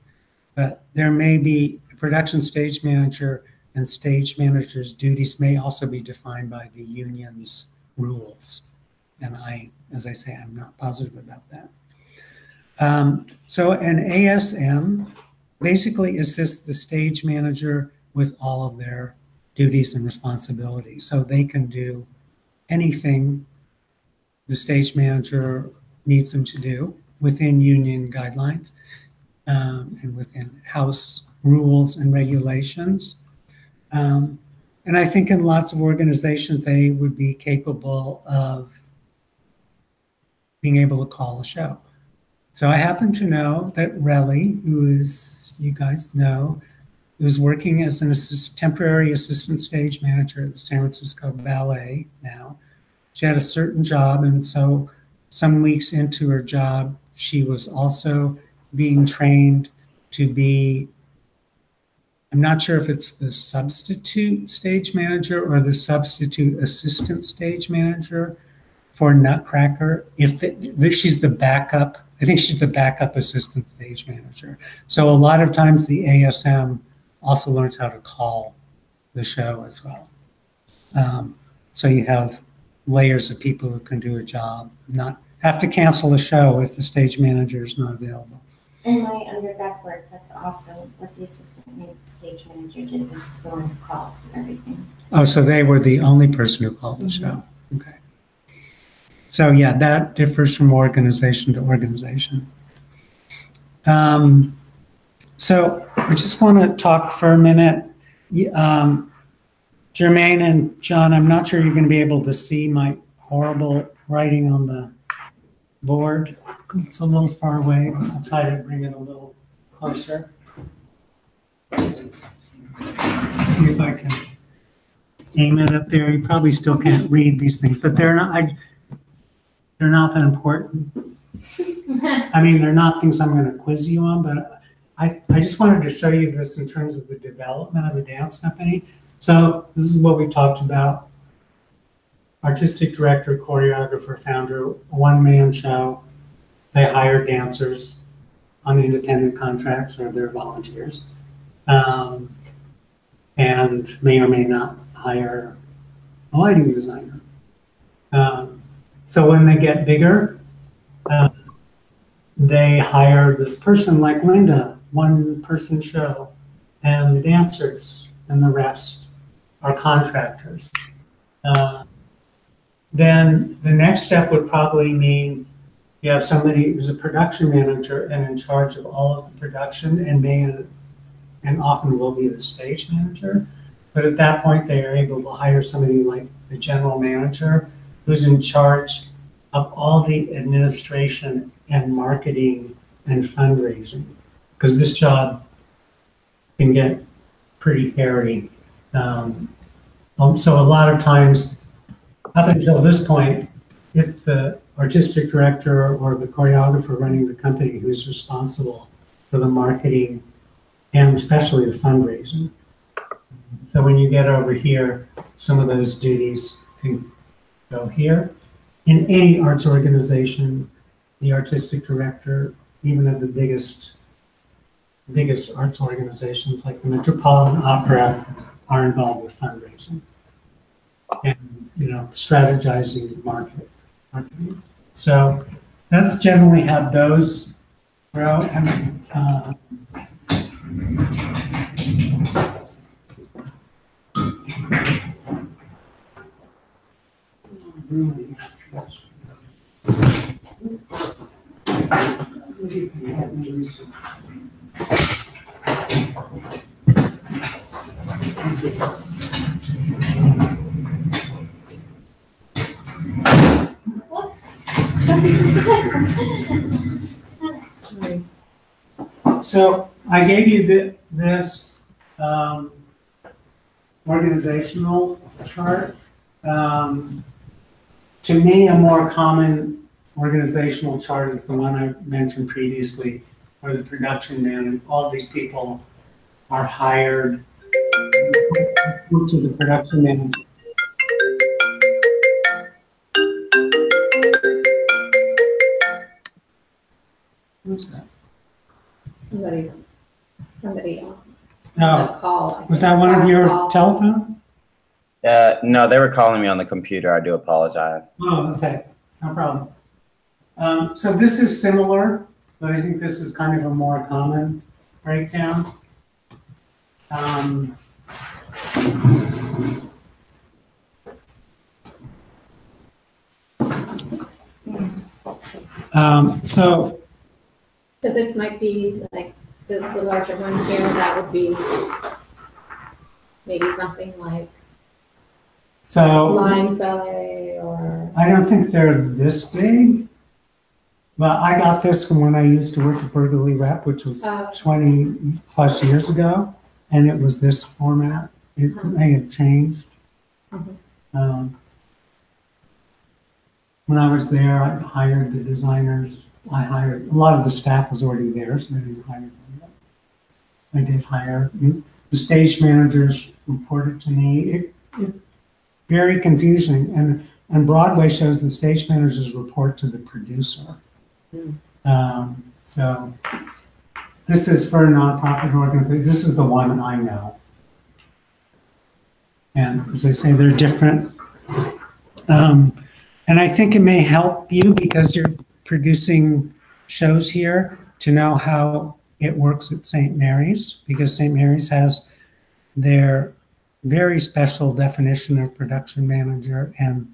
But there may be a production stage manager, and stage manager's duties may also be defined by the union's rules. And as I say, I'm not positive about that. So an ASM basically assists the stage manager with all of their duties and responsibilities. So they can do anything the stage manager needs them to do within union guidelines and within house rules and regulations. And I think in lots of organizations, they would be capable of being able to call a show. So I happen to know that Relly, who is, you guys know, who's working as an temporary assistant stage manager at the San Francisco Ballet now. She had a certain job, and so some weeks into her job, she was also being trained to be, I'm not sure if it's the substitute stage manager or the substitute assistant stage manager for Nutcracker. If she's the backup, I think she's the backup assistant stage manager. So a lot of times the ASM also learns how to call the show as well. So you have layers of people who can do a job, not have to cancel a show if the stage manager is not available. In my undergrad work, that's also what the assistant stage manager did, was the one who called everything. Oh, so they were the only person who called the show. Okay. So yeah, that differs from organization to organization. So I just want to talk for a minute. Jermaine and John, I'm not sure you're going to be able to see my horrible writing on the board. It's a little far away. I'll try to bring it a little closer. See if I can aim it up there. You probably still can't read these things, but they're not that important. I mean, they're not things I'm going to quiz you on, but I just wanted to show you this in terms of the development of the dance company. So this is what we talked about. Artistic director, choreographer, founder, one-man show. They hire dancers on independent contracts or they're volunteers. And may or may not hire a lighting designer. So when they get bigger, they hire this person like Linda, one-person show, and the dancers, and the rest are contractors. Then the next step would probably mean you have somebody who's a production manager and in charge of all of the production and often will be the stage manager. But at that point, they are able to hire somebody like the general manager who's in charge of all the administration and marketing and fundraising. Because this job can get pretty hairy. So a lot of times, up until this point, it's the artistic director or the choreographer running the company who's responsible for the marketing and especially the fundraising. So when you get over here, some of those duties can go here. In any arts organization, the artistic director, even of the biggest arts organizations like the Metropolitan Opera, are involved with fundraising and strategizing marketing. So that's generally how those grow. So I gave you this organizational chart. To me, a more common organizational chart is the one I mentioned previously, where the production man, all these people are hired to the production manager. Who's that? Somebody on Oh, the call. was that one of your Call. telephone? No, they were calling me on the computer. I do apologize. Oh, okay, no problem. So this is similar, but I think this is kind of a more common breakdown. So So this might be like the larger one here, that would be maybe something like Lions Ballet or. I don't think they're this big, but I got this from when I used to work at Burgley Rep, which was 20 plus years ago, and it was this format. It may have changed. When I was there, I hired the designers. A lot of the staff was already there, so I didn't hire them yet. I did hire the stage managers reported to me. It very confusing, and Broadway shows the stage managers report to the producer. So this is for a nonprofit organization. This is the one I know, and as I say, they're different. And I think it may help you because you're producing shows here to know how it works at St. Mary's, because St. Mary's has their very special definition of production manager and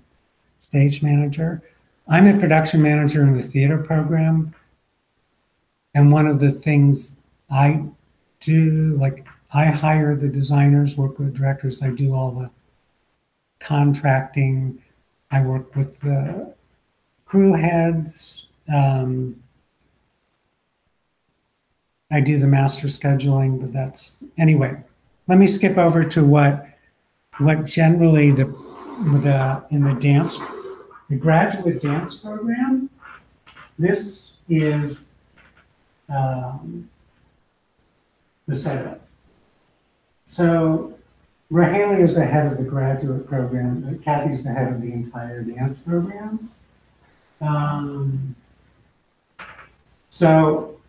stage manager. I'm a production manager in the theater program. And one of the things I do, like I hire the designers, work with directors, I do all the contracting, I work with the crew heads, I do the master scheduling, but that's, anyway, let me skip over to what generally in the dance, the graduate dance program, this is the setup. So Rahalia is the head of the graduate program. Kathy's the head of the entire dance program. So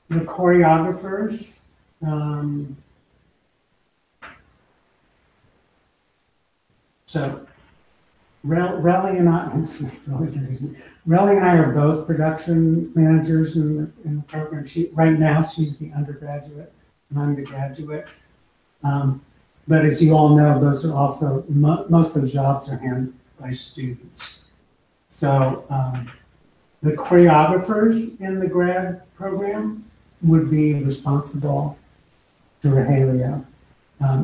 the choreographers, so Relly and I, this is really confusing. Relly and I are both production managers in the program. Right now, she's the undergraduate and I'm the graduate. But as you all know, those are also, most of the jobs are handled by students. So the choreographers in the grad program would be responsible to Rahalia.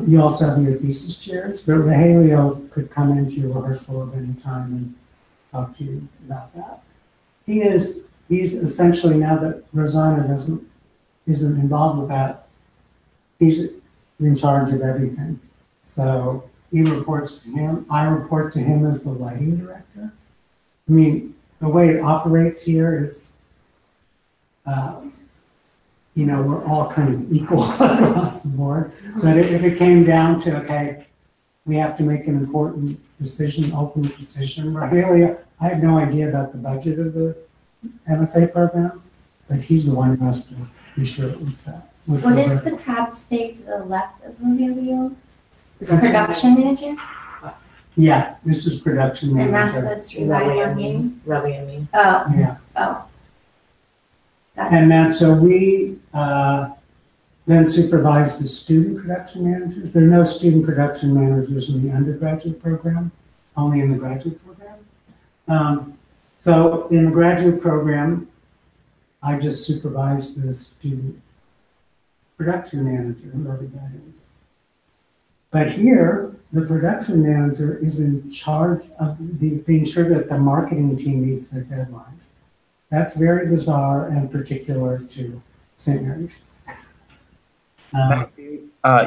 You also have your thesis chairs, but Rahalia could come into your rehearsal at any time and talk to you about that. He's essentially, now that Rosanna isn't involved with that, he's in charge of everything. So he reports to him. I report to him as the lighting director. I mean, the way it operates here is, we're all kind of equal across the board. But if it came down to, okay, we have to make an important decision, ultimate decision. Rahalia, I have no idea about the budget of the MFA program, but he's the one who has to be sure it works out. What is the tab say to the left of Rahalia? Is it production manager? Yeah, this is production manager. And that says revise on you? Relly and me. Oh, Yeah. oh. Got it. And then, so we then supervise the student production managers. There are no student production managers in the undergraduate program, only in the graduate program. So in the graduate program, I just supervise the student production manager, whoever that is. But here, the production manager is in charge of being sure that the marketing team meets their deadlines. That's very bizarre and particular to St. Mary's.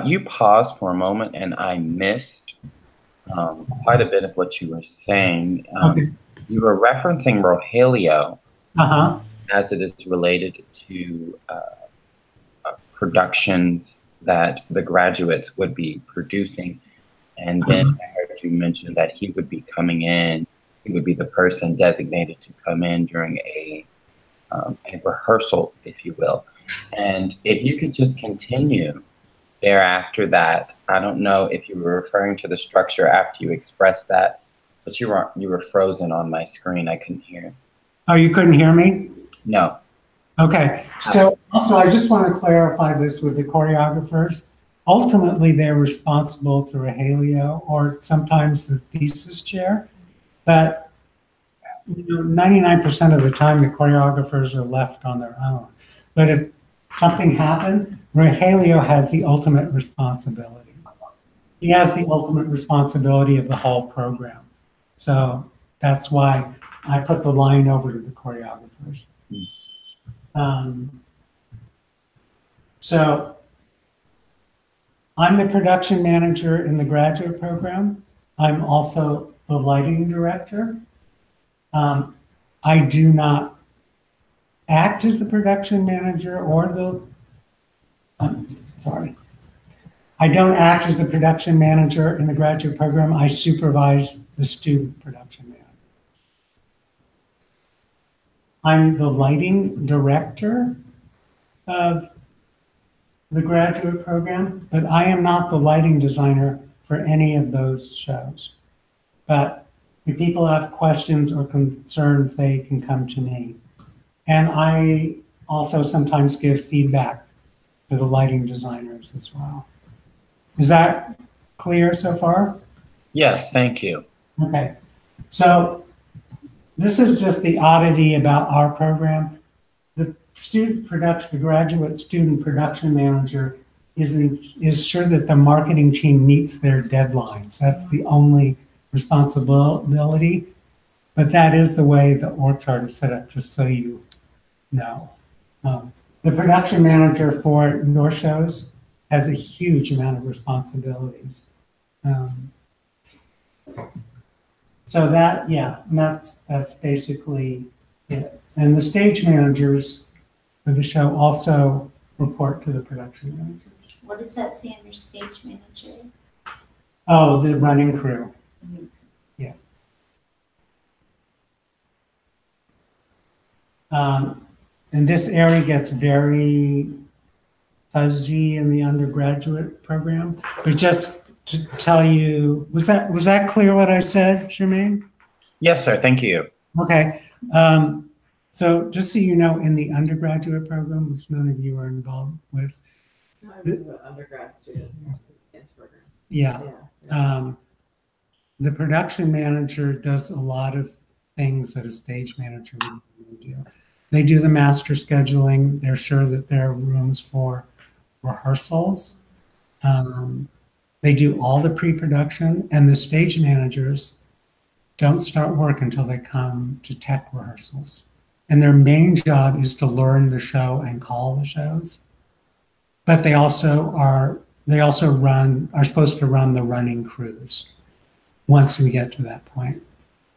You paused for a moment and I missed quite a bit of what you were saying. Okay. You were referencing Rogelio Uh-huh. as it is related to productions that the graduates would be producing. And then I heard you mention that he would be coming in, he would be the person designated to come in during a rehearsal, if you will. And if you could just continue thereafter that, I don't know if you were referring to the structure after you expressed that, but you were frozen on my screen. I couldn't hear. Oh, you couldn't hear me? No. Okay, so also I just want to clarify this with the choreographers. Ultimately, they're responsible to Rogelio or sometimes the thesis chair, but 99% of the time the choreographers are left on their own. But if something happened, Rogelio has the ultimate responsibility. He has the ultimate responsibility of the whole program. So that's why I put the line over to the choreographers. So I'm the production manager in the graduate program. I'm also the lighting director. I do not act as the production manager or I don't act as the production manager in the graduate program. I supervise the student production manager. I'm the lighting director of the graduate program, but I am not the lighting designer for any of those shows. But if people have questions or concerns, they can come to me. And I also sometimes give feedback to the lighting designers as well. Is that clear so far? Yes, thank you. Okay. So this is just the oddity about our program. The graduate student production manager is sure that the marketing team meets their deadlines. That's the only responsibility. But that is the way the org chart is set up, just so you know. The production manager for your shows has a huge amount of responsibilities. So that's basically it. And the stage managers for the show also report to the production managers. What does that say under stage manager? Oh, the running crew. Yeah. And this area gets very fuzzy in the undergraduate program. But just to tell you, was that clear what I said, Jermaine? Yes, sir. Thank you. Okay. So just so you know, in the undergraduate program, which none of you are involved with. I was an undergrad student in the dance program. Yeah. The production manager does a lot of things that a stage manager would do. They do the master scheduling. They're sure that there are rooms for rehearsals. They do all the pre-production, and the stage managers don't start work until they come to tech rehearsals. And their main job is to learn the show and call the shows. But they also are supposed to run the running crews once we get to that point.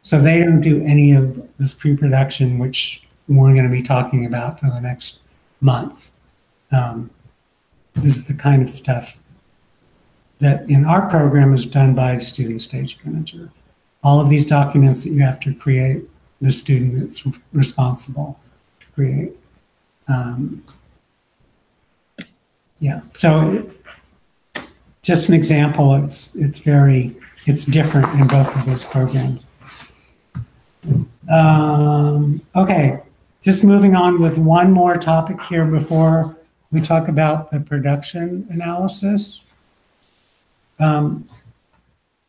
So they don't do any of this pre-production, which we're going to be talking about for the next month. This is the kind of stuff that in our program is done by the student stage manager. All of these documents that you have to create, the student is responsible to create. So just an example, it's different in both of those programs. Okay, just moving on with one more topic here before we talk about the production analysis.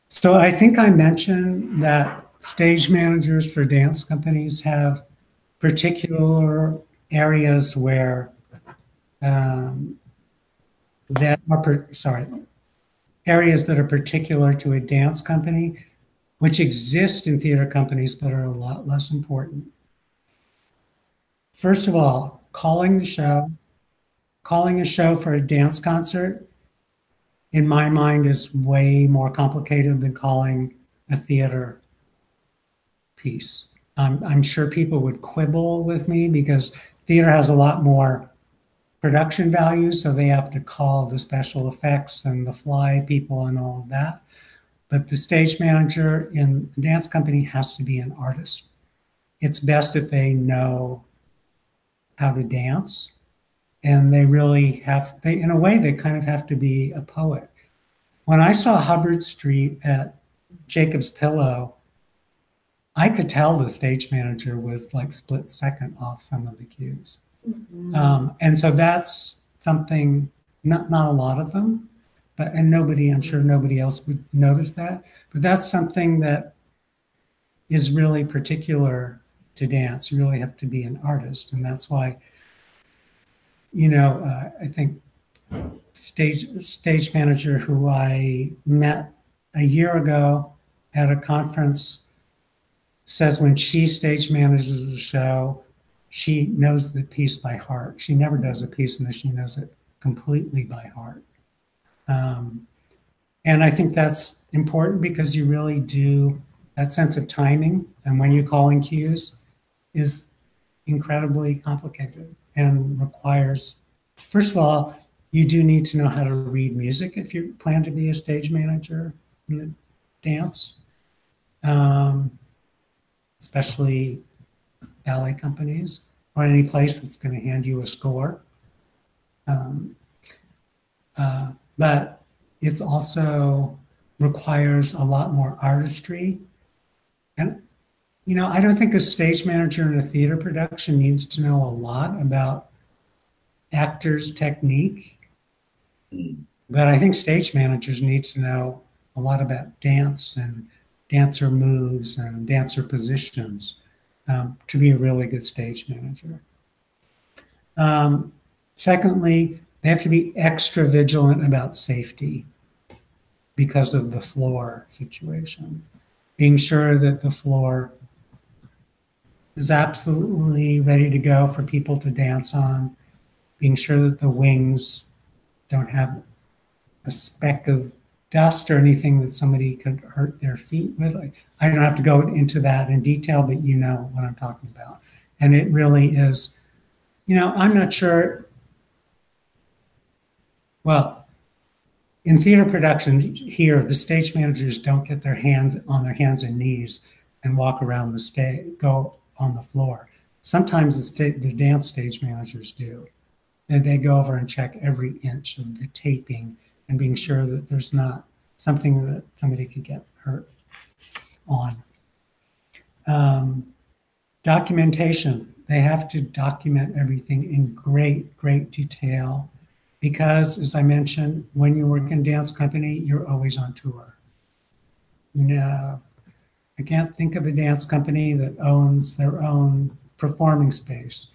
So I think I mentioned that stage managers for dance companies have particular areas where areas that are particular to a dance company, which exist in theater companies but are a lot less important. First of all, calling a show for a dance concert, in my mind, is way more complicated than calling a theater piece. I'm sure people would quibble with me because theater has a lot more production value, so they have to call the special effects and the fly people and all of that. But the stage manager in a dance company has to be an artist. It's best if they know how to dance, and they really have, in a way, they kind of have to be a poet. When I saw Hubbard Street at Jacob's Pillow, I could tell the stage manager was like split second off some of the cues. And so that's something, not a lot of them, and I'm sure nobody else would notice that, but that's something that is really particular to dance. You really have to be an artist. And that's why, I think stage manager who I met a year ago at a conference says when she stage manages a show, she knows the piece by heart. She never does a piece unless she knows it completely by heart. And I think that's important because you really do, that sense of timing and when you're calling cues is incredibly complicated and requires, first of all, you do need to know how to read music if you plan to be a stage manager in the dance, especially ballet companies or any place that's going to hand you a score. But it also requires a lot more artistry. And, I don't think a stage manager in a theater production needs to know a lot about actors' technique. But I think stage managers need to know a lot about dance and dancer moves and dancer positions to be a really good stage manager. Secondly, they have to be extra vigilant about safety because of the floor situation. Being sure that the floor is absolutely ready to go for people to dance on. Being sure that the wings don't have a speck of dust or anything that somebody could hurt their feet with. I don't have to go into that in detail, but you know what I'm talking about. And it really is, I'm not sure. Well, in theater production here, the stage managers don't get their hands on their hands and knees and walk around the stage, go on the floor. Sometimes the dance stage managers do. And they go over and check every inch of the taping and being sure that there's not something that somebody could get hurt on. Documentation. They have to document everything in great, great detail because, as I mentioned, when you work in a dance company, you're always on tour. I can't think of a dance company that owns their own performing space.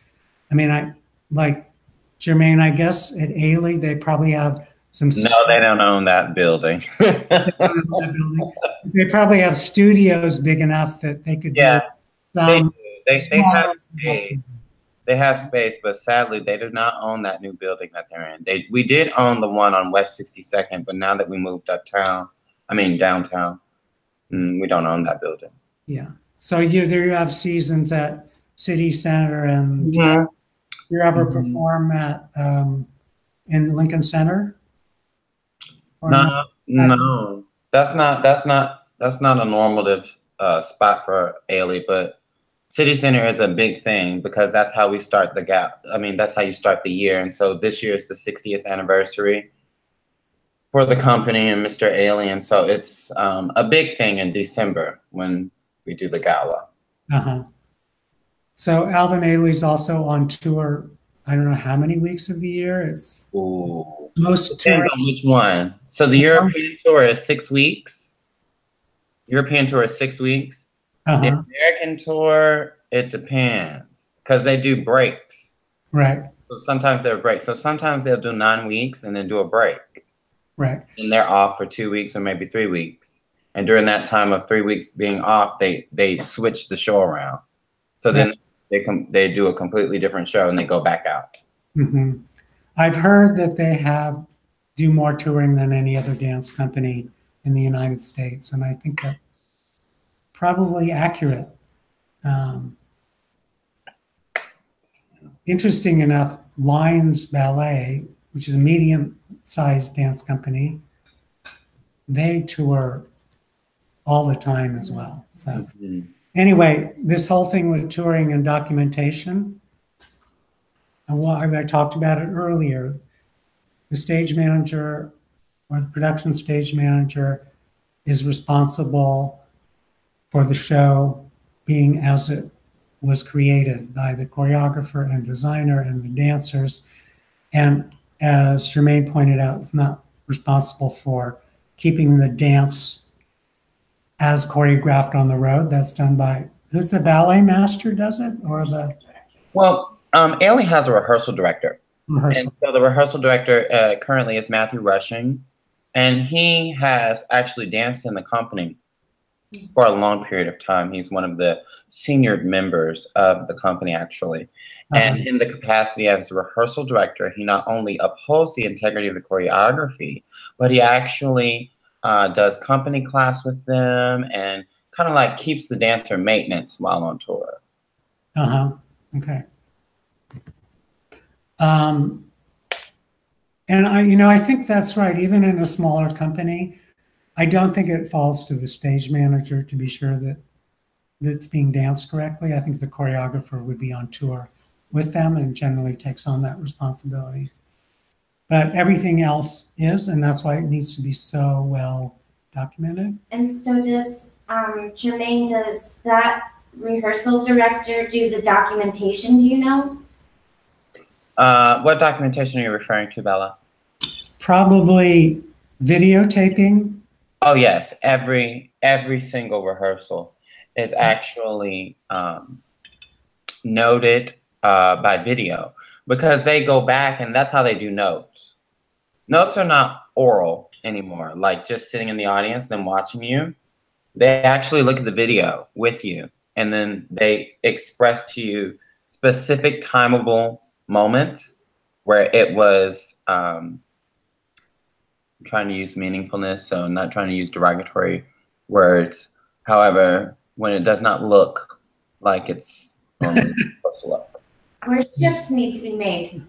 I mean, like Jermaine, I guess at Ailey, they probably have some. No, they don't own that building. They probably have studios big enough that they could. Yeah, do they have space. They have space, but sadly, they do not own that new building that they're in. We did own the one on West 62nd, but now that we moved downtown, we don't own that building. Yeah. So you have seasons at City Center, and you ever perform at in Lincoln Center? No, that's not a normative spot for Ailey, but City Center is a big thing because that's how we start the gap. I mean, that's how you start the year. And so this year is the 60th anniversary for the company and Mr. Alien. So it's a big thing in December when we do the gala. So Alvin Ailey's also on tour. I don't know how many weeks of the year. It's most tour. Depends on which one. So the European tour is 6 weeks. European tour is 6 weeks. The American tour, it depends because they do breaks. Right. So sometimes they're breaks. So sometimes they'll do 9 weeks and then do a break. Right. And they're off for 2 weeks or maybe 3 weeks. And during that time of 3 weeks being off, they switch the show around. So then they do a completely different show and they go back out. Hmm. I've heard that they do more touring than any other dance company in the United States, and I think that's probably accurate. Interesting enough, Lions Ballet, which is a medium-sized dance company, they tour all the time as well. So Mhm. anyway, this whole thing with touring and documentation, and I talked about it earlier, the stage manager or the production stage manager is responsible for the show being as it was created by the choreographer and designer and the dancers. And as Jermaine pointed out, it's not responsible for keeping the dance as choreographed on the road. That's done by, who's the ballet master does it, or the Well, Ailey has a rehearsal director. rehearsal? And so the rehearsal director currently is Matthew Rushing, and he has actually danced in the company for a long period of time. He's one of the senior members of the company, actually. And in the capacity as a rehearsal director, he not only upholds the integrity of the choreography, but he actually does company class with them and kind of like keeps the dancer maintenance while on tour. Okay. And I think that's right. Even in a smaller company, I don't think it falls to the stage manager to be sure that it's being danced correctly. I think the choreographer would be on tour with them and generally takes on that responsibility. But everything else is, and that's why it needs to be so well documented. And so does, Jermaine, does that rehearsal director do the documentation, do you know? What documentation are you referring to, Bella? Probably videotaping. Oh yes, every single rehearsal is actually noted by video, because they go back and that's how they do notes. Notes are not oral anymore, like just sitting in the audience, them watching you. They actually look at the video with you, and then they express to you specific timeable moments where it was, I'm trying to use meaningfulness, so I'm not trying to use derogatory words. However, when it does not look like it's normally supposed to look. Where shifts need to be made.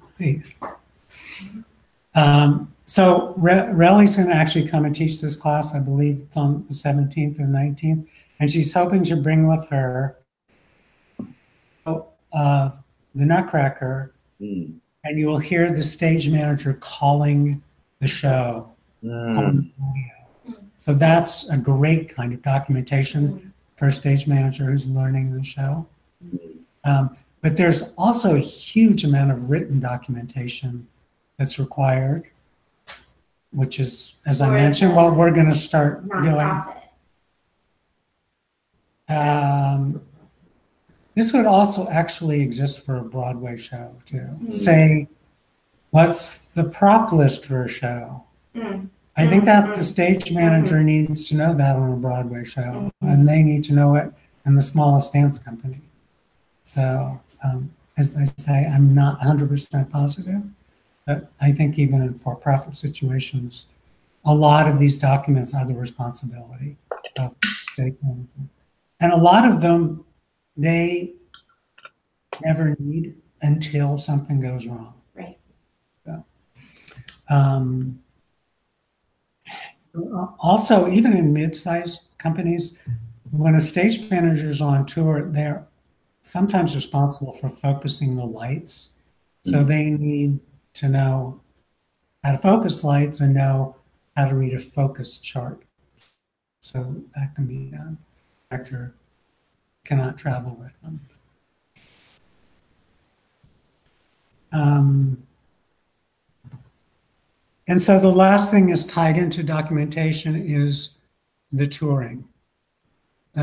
So Relly's going to actually come and teach this class. I believe it's on the 17th or 19th. And she's hoping to bring with her the Nutcracker. Mm. And you will hear the stage manager calling the show. Mm. So that's a great kind of documentation for a stage manager who's learning the show. But there's also a huge amount of written documentation that's required, which is, as I mentioned, what we're going to start doing. This would also actually exist for a Broadway show too. Mm-hmm. Say, what's the prop list for a show? Mm-hmm. I think that the stage manager needs to know that on a Broadway show, and they need to know it in the smallest dance company. So, as I say, I'm not 100% positive, but I think even in for-profit situations, a lot of these documents are the responsibility of stage management. And a lot of them, they never need until something goes wrong. Right. So, also, even in mid-sized companies, when a stage manager is on tour, they're sometimes responsible for focusing the lights. So they need to know how to focus lights and know how to read a focus chart. So that can be done. The director cannot travel with them. And so the last thing is tied into documentation is the touring.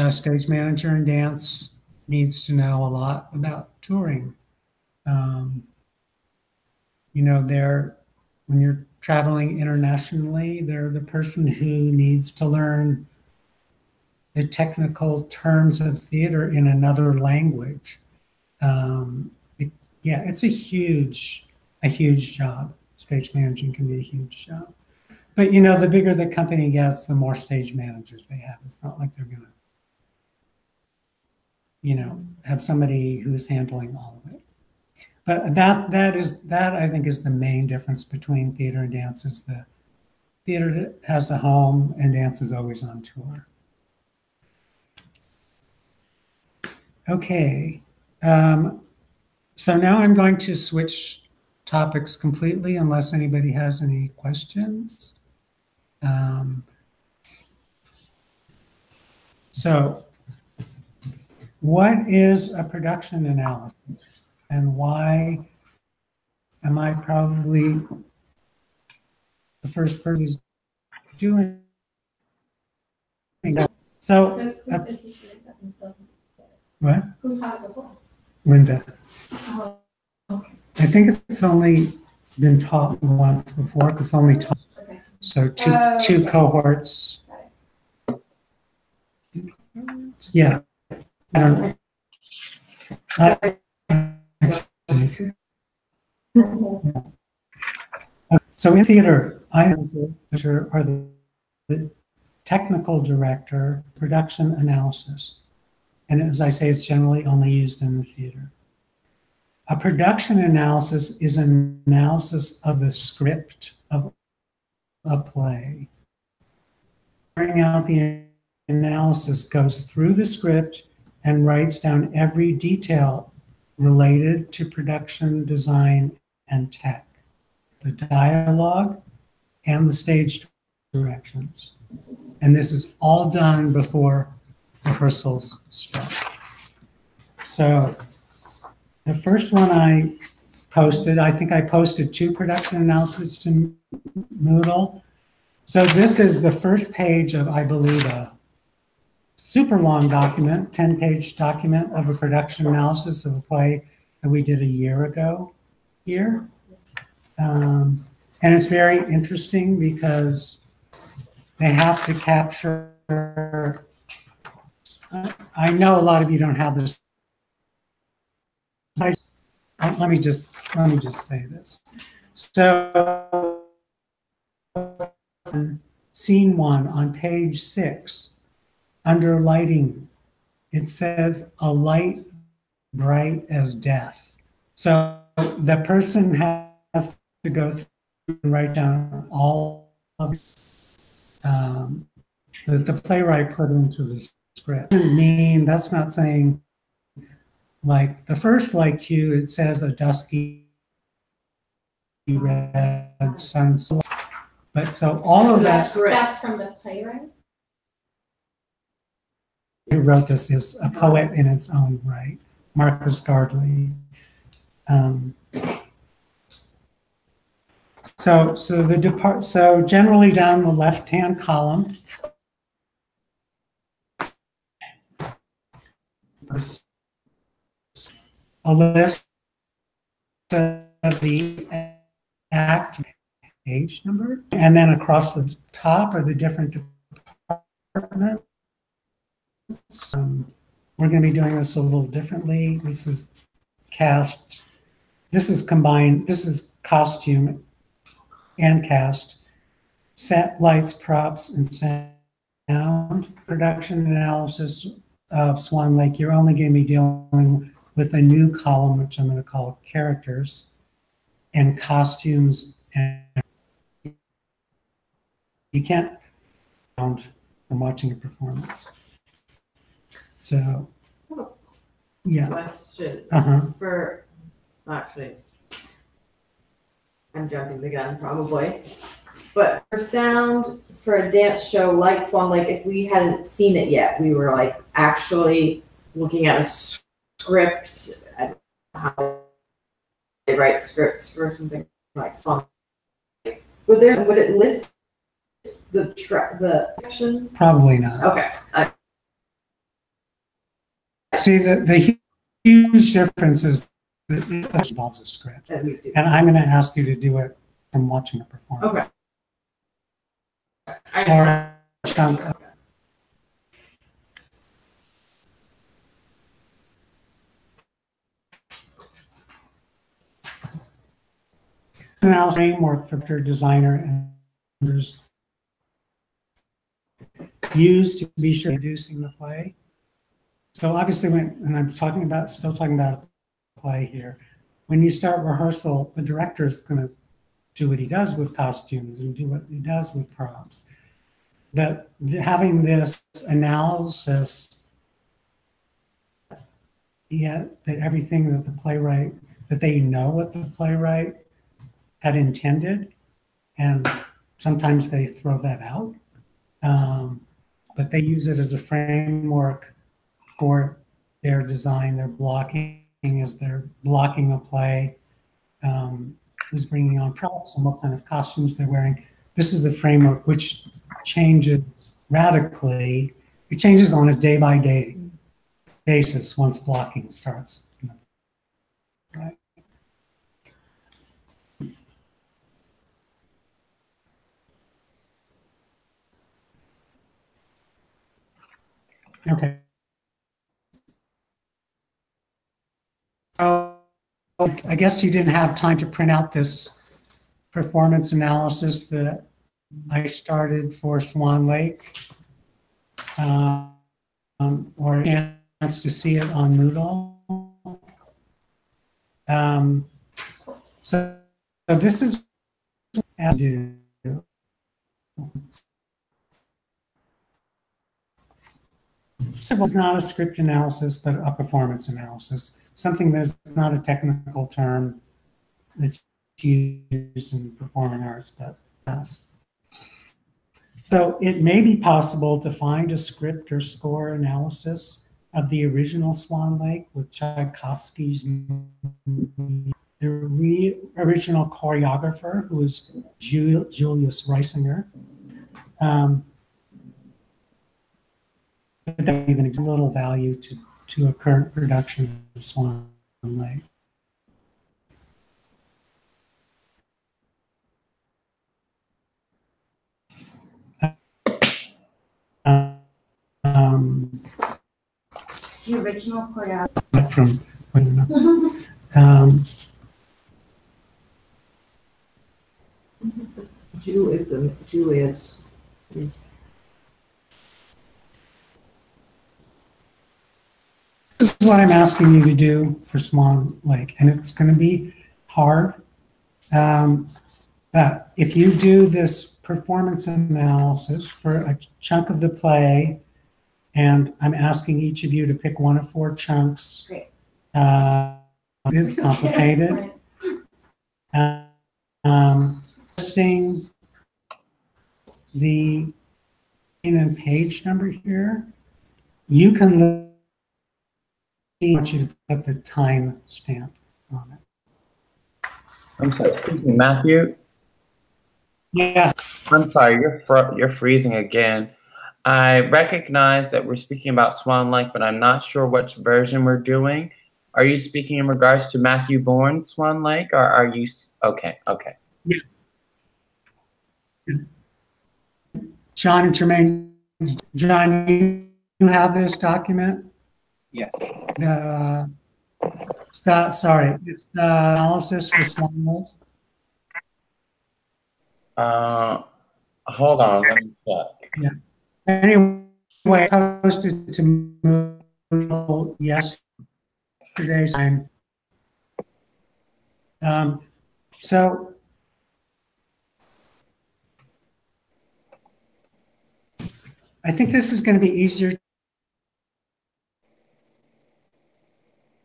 Stage manager in dance needs to know a lot about touring. You know, when you're traveling internationally. They're the person who needs to learn the technical terms of theater in another language. Yeah, it's a huge job. Stage managing can be a huge job. But you know, the bigger the company gets, the more stage managers they have. It's not like they're gonna, you know, have somebody who's handling all of it. But that I think is the main difference between theater and dance, is the theater has a home and dance is always on tour. Okay. So now I'm going to switch topics completely unless anybody has any questions. So what is a production analysis, and why am I probably the first person who's doing that? So, Who's been teaching it themselves? what? Who taught it before? Linda. Oh, okay. I think it's only been taught once before. It's only taught, Okay. so two Okay. cohorts. Yeah. So in theater, I are the technical director, production analysis. And as I say, it's generally only used in the theater. A production analysis is an analysis of the script of a play. Carrying out the analysis goes through the script and writes down every detail related to production design and tech, the dialogue and the stage directions. And this is all done before rehearsals start. So the first one I posted, I think I posted 2 production analyses to Moodle. So this is the first page of, I believe, a super long document, 10-page document of a production analysis of a play that we did a year ago here. And it's very interesting because they have to capture, I know a lot of you don't have this. Let me just say this. So scene 1 on page 6, under lighting, it says a light bright as death. So the person has to go through and write down all of that the playwright put into the script. Doesn't mean, that's not saying, like the first light cue, it says a dusky red sunset. But so all of that, That's from the playwright? who wrote this is a poet in its own right, Marcus Gardley. So generally down the left-hand column, a list of the act page number, and then across the top are the different departments. We're going to be doing this a little differently. This is cast. This is combined. This is costume and cast, set, lights, props, and sound. Production analysis of Swan Lake. You're only going to be dealing with a new column, which I'm going to call characters, and costumes. And you can't sound from watching a performance. So, yeah. Question Uh-huh. for, actually, I'm jumping the gun probably, but for sound, for a dance show like Swan Lake, if we hadn't seen it yet, we were like actually looking at a script, I don't know how they write scripts for something like Swan Lake. Would it list the action? Probably not. Okay. See, the huge difference is that it involves a script. That we do. And I'm going to ask you to do it from watching a performance. Okay. Or a chunk of now framework for their designer and others used to be sure reducing the play. So obviously and I'm still talking about a play here. When you start rehearsal, the director is going to do what he does with costumes and do what he does with props. But having this analysis, that everything that the playwright, that they know what the playwright had intended, and sometimes they throw that out. But they use it as a framework for their design, their blocking, as they're blocking a play, who's bringing on props and what kind of costumes they're wearing. This is the framework which changes radically. It changes on a day-by-day basis once blocking starts. Right. Okay. I guess you didn't have time to print out this performance analysis that I started for Swan Lake, or a chance to see it on Moodle. So this is what I do. So it's not a script analysis, but a performance analysis, something that's not a technical term that's used in performing arts, but yes. So it may be possible to find a script or score analysis of the original Swan Lake with Tchaikovsky's, the original choreographer, who was Julius Reisinger. But that even a little value to a current production of Swan Lake. The original choreography. From Julius. This is what I'm asking you to do for Swan Lake, and it's going to be hard. But if you do this performance analysis for a chunk of the play, and I'm asking each of you to pick one of 4 chunks. Great. It's complicated. Listing the name and page number here. You can I want you to put the time stamp on it. I'm sorry, excuse me, Matthew. Yeah. I'm sorry, you're freezing again. I recognize that we're speaking about Swan Lake, but I'm not sure which version we're doing. Are you speaking in regards to Matthew Bourne's Swan Lake, or are you okay? Yeah. John and Jermaine, John, you have this document? Yes. Sorry, it's the analysis for Swan Lake. Hold on, let me check. Yeah. Anyway, I posted to Moodle yesterday's time. So I think this is going to be easier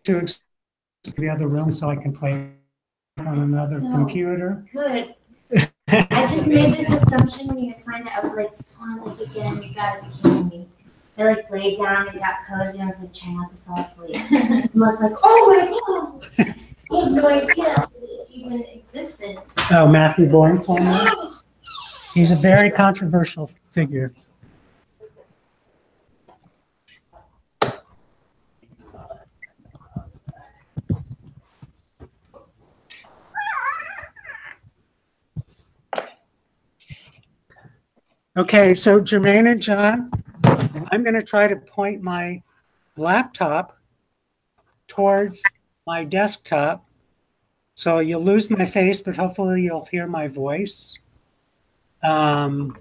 to explain the other room so I can play on another computer. Good. I just made this assumption when you assigned it. I was like, Swan Lake again, you gotta be kidding me. I like laid down and got cozy and I was like trying not to fall asleep. I was like, oh my god, I had no idea it even existed. Oh, Matthew Bourne, Swan Lake? He's a very controversial figure. Okay, so Jermaine and John, I'm going to try to point my laptop towards my desktop. So you'll lose my face, but hopefully you'll hear my voice. So,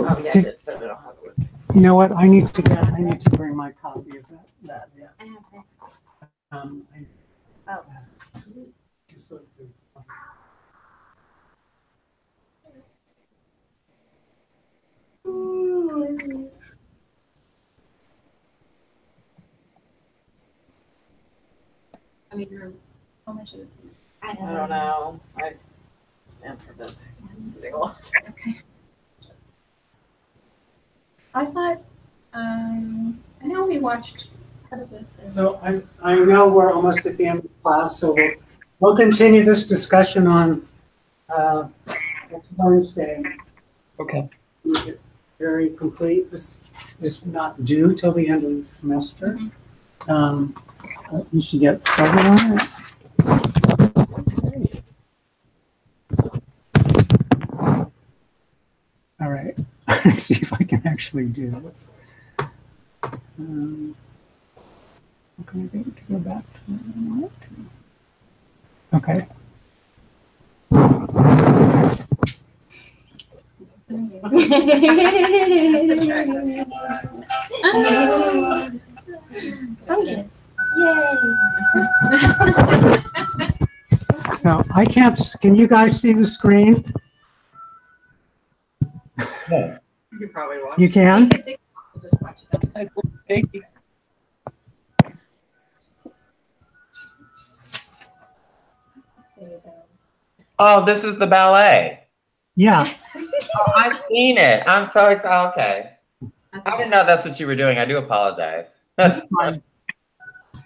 Oh, yeah, I did, but I don't have it. you know what? I need to bring my copy of that. Yeah. I have that. I- Oh. Just so that- I mean, how much is it? I I don't don't know. know. I stand for the single. I thought, I know we watched part of this. So I know we're almost at the end of the class, so we'll continue this discussion on next Wednesday. Okay. Make it very complete. This is not due till the end of the semester. But we should get started on it. All right. Let's see if I can actually do this. Okay, I think to go back to where I want to. Okay. Fungus. Yay. So I can't, can you guys see the screen? Yeah. You could probably watch. You can? Just watch it. Thank you. There you go. Oh, this is the ballet. Yeah. Oh, I've seen it. I'm so excited. Okay. I didn't know that's what you were doing. I do apologize.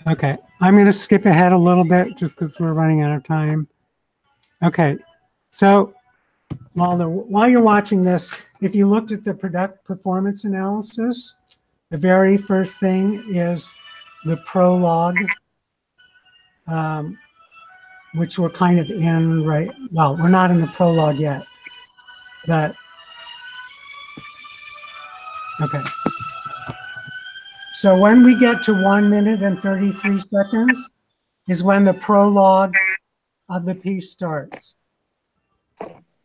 Okay, I'm going to skip ahead a little bit just because we're running out of time. Okay, so while you're watching this, if you looked at the performance analysis, the very first thing is the prologue, which we're kind of in right. Well, we're not in the prologue yet, but okay. So when we get to 1 minute and 33 seconds is when the prologue of the piece starts.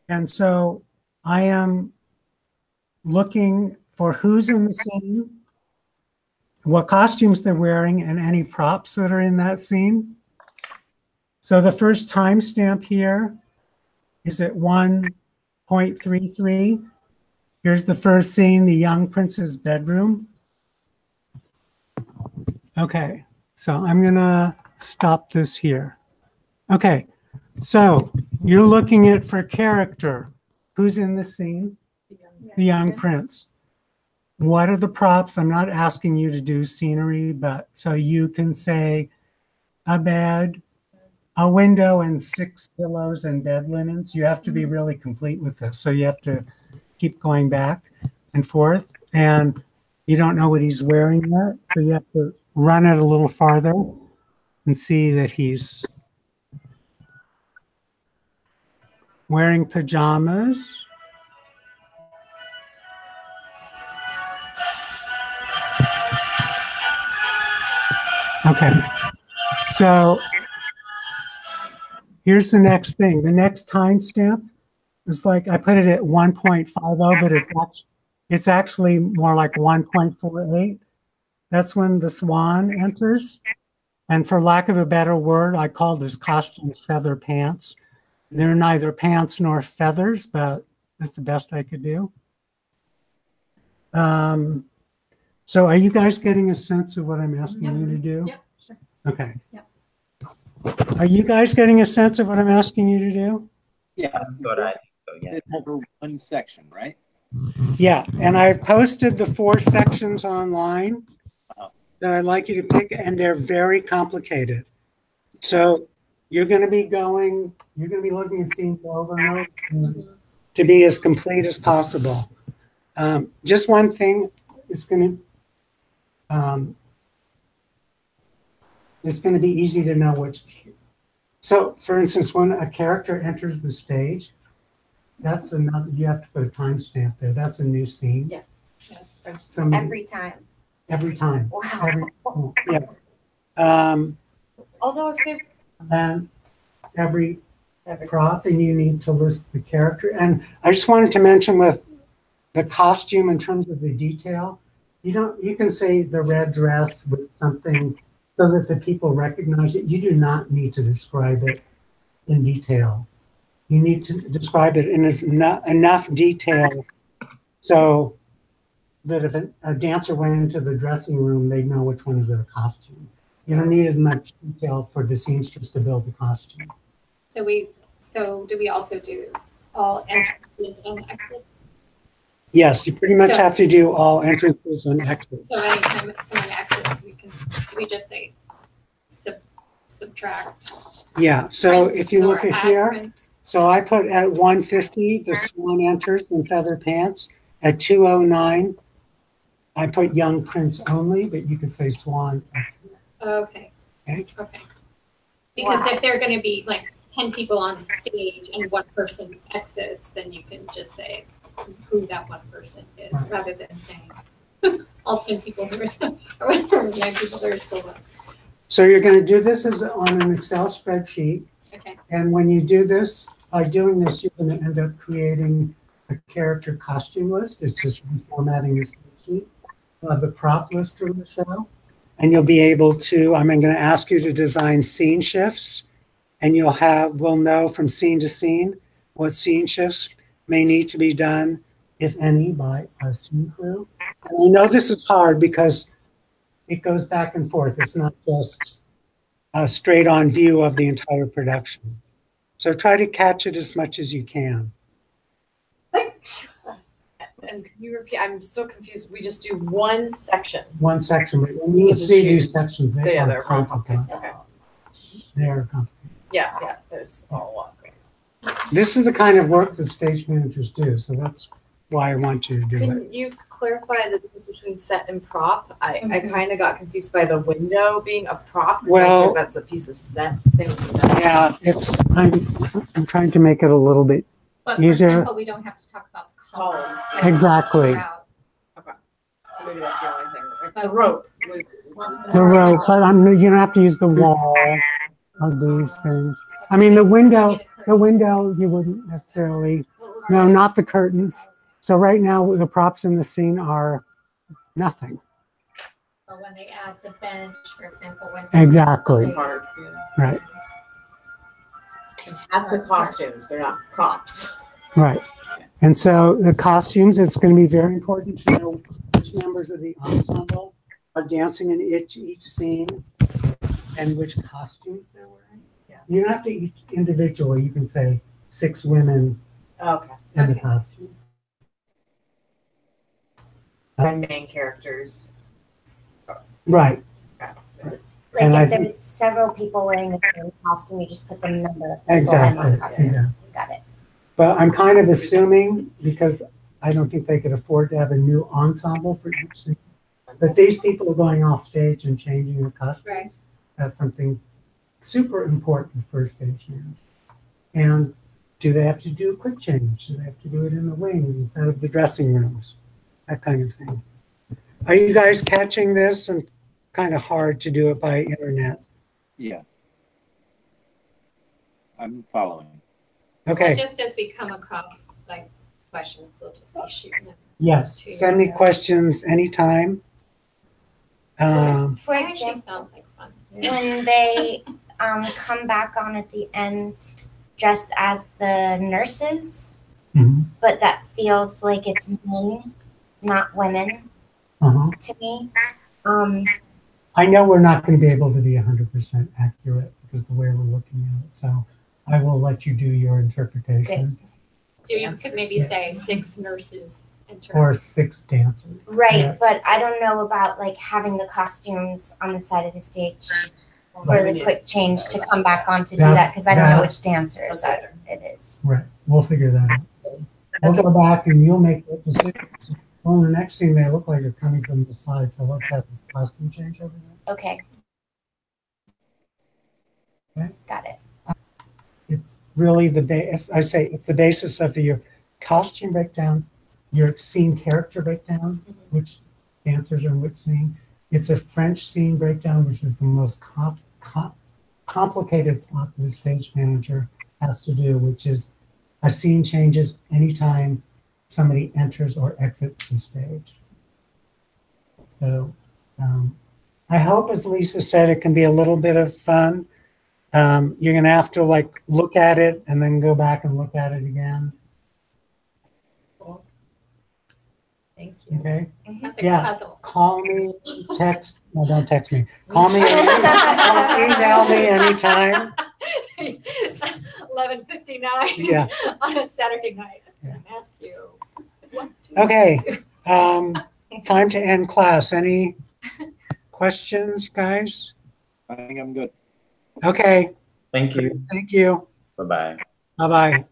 And so I am looking for who's in the scene, what costumes they're wearing, and any props that are in that scene. So the first timestamp here is at 1:33. Here's the first scene, the young prince's bedroom. Okay, so I'm gonna stop this here. Okay, so you're looking at for character. Who's in the scene? The young prince. What are the props? I'm not asking you to do scenery, but so you can say a bed, a window, and 6 pillows and bed linens. You have to be really complete with this. So you have to keep going back and forth. And you don't know what he's wearing yet. So you have to run it a little farther and see that he's wearing pajamas. Okay, so here's the next thing. The next timestamp is like, I put it at 1.50, but it's actually more like 1.48. That's when the swan enters. And for lack of a better word, I called his costume feather pants. They're neither pants nor feathers, but that's the best I could do. So are you guys getting a sense of what I'm asking you to do? Yep, sure. Okay. Yep. Are you guys getting a sense of what I'm asking you to do? Yeah. That's what I. So yeah. It's for one section, right? Yeah, and I've posted the 4 sections online that I'd like you to pick, and they're very complicated. So you're going to be looking at scenes over and over to be as complete as possible. Just one thing, it's going to, it's going to be easy to know which. So, for instance, when a character enters the stage, that's another. You have to put a timestamp there. That's a new scene. Yeah. Yes. Every time. Every time. Wow. Yeah. Although if they And every prop, and you need to list the character. And I just wanted to mention with the costume in terms of the detail, you can say the red dress with something so that the people recognize it. You do not need to describe it in detail. You need to describe it in enough detail so that if a dancer went into the dressing room, they'd know which one is their costume. You don't need as much detail for the seamstress to build the costume. So do we also do all entrances and exits? Yes, you pretty much So- have to do all entrances and exits. So anytime someone exits, we just say subtract. Yeah, so prints if you look or at add here, prints. so I put at 150, the swan enters in feather pants. At 209, I put young prince only, but you could say swan. Okay. Okay. Okay. Because Wow. if they're going to be like 10 people on stage and one person exits, then you can just say who that one person is, Right. rather than saying all 10 people who are, or whatever, 9 people that are still left. So you're going to do this as on an Excel spreadsheet. Okay. And when you do this, by doing this, you're going to end up creating a character costume list. It's just reformatting your spreadsheet. You'll have the prop list for the show. And you'll be able to, I'm going to ask you to design scene shifts. And we'll know from scene to scene what scene shifts may need to be done, if any, by a scene crew. And I know this is hard because it goes back and forth. It's not just a straight on view of the entire production. So try to catch it as much as you can. and can you repeat? I'm so confused. We just do one section. One section, but when you Because see it's these used. sections, they Yeah, are they're very complicated. So, They are complicated. Yeah. There's a lot going on. This is the kind of work that stage managers do, so that's why I want you to do it. Can you clarify the difference between set and prop? I Mhm. kind of got confused by the window being a prop. 'Cause I Well- think that's a piece of set. Same with the Yeah, I'm trying to make it a little bit But for Easier. example, we don't have to talk about Columns. Like, exactly throughout. So maybe that's the only thing. Like But- the rope. the rope, but you don't have to use the wall or these things. I mean, the window you wouldn't necessarily. No, not the curtains. So right now, the props in the scene are nothing. But when they add the bench, for example, when. Exactly. Park, Right, That's the costumes. They're not props. right. And so the costumes, it's going to be very important to know which members of the ensemble are dancing in each scene and which costumes they're wearing. Yeah. You don't have to each individually. You can say 6 women Okay. in the costume. My main characters. Right. like And I if think- there's several people wearing the same costume, you just put the number of people Exactly. in the costume. Yeah. Got it. But I'm kind of assuming, because I don't think they could afford to have a new ensemble for each scene, that these people are going off stage and changing the costumes. Right. That's something super important for a stage manager. And do they have to do a quick change? Do they have to do it in the wings instead of the dressing rooms? That kind of thing. Are you guys catching this? And kind of hard to do it by internet. Yeah. I'm following. Okay. Just as we come across like questions, we'll just be shooting them. Yes. Send me questions anytime. For Actually example, sounds like fun. when they come back on at the end dressed as the nurses, Mhm. but that feels like it's men, not women Uh-huh. to me. I know we're not going to be able to be 100% accurate because the way we're looking at it. So I will let you do your interpretation. So you could maybe Yeah. say 6 nurses enter. Or 6 dancers. Right, Yeah. but I don't know about like having the costumes on the side of the stage or Right. the quick change to come back on to do that because I don't know That's- which dancers it is. Right. We'll figure that out. We'll go back and you'll make the decision. Well, the next scene, they look like they're coming from the side. So let's have a costume change over there. Okay. Got it. It's really it's the basis of your costume breakdown, your scene character breakdown, which dancers are in which scene. It's a French scene breakdown, which is the most complicated plot that the stage manager has to do, which is a scene changes anytime somebody enters or exits the stage. So I hope, as Lisa said, it can be a little bit of fun. You're going to have to like look at it and then go back and look at it again. Thank you. Okay. Sounds like Yeah. a puzzle. Call me, don't text me. Call me, email me anytime. 11:59 Yeah. on a Saturday night. Yeah. Matthew. 1, 2, Okay. Time to end class. Any questions, guys? I think I'm good. Okay. Thank you. Thank you. Bye bye. Bye-bye.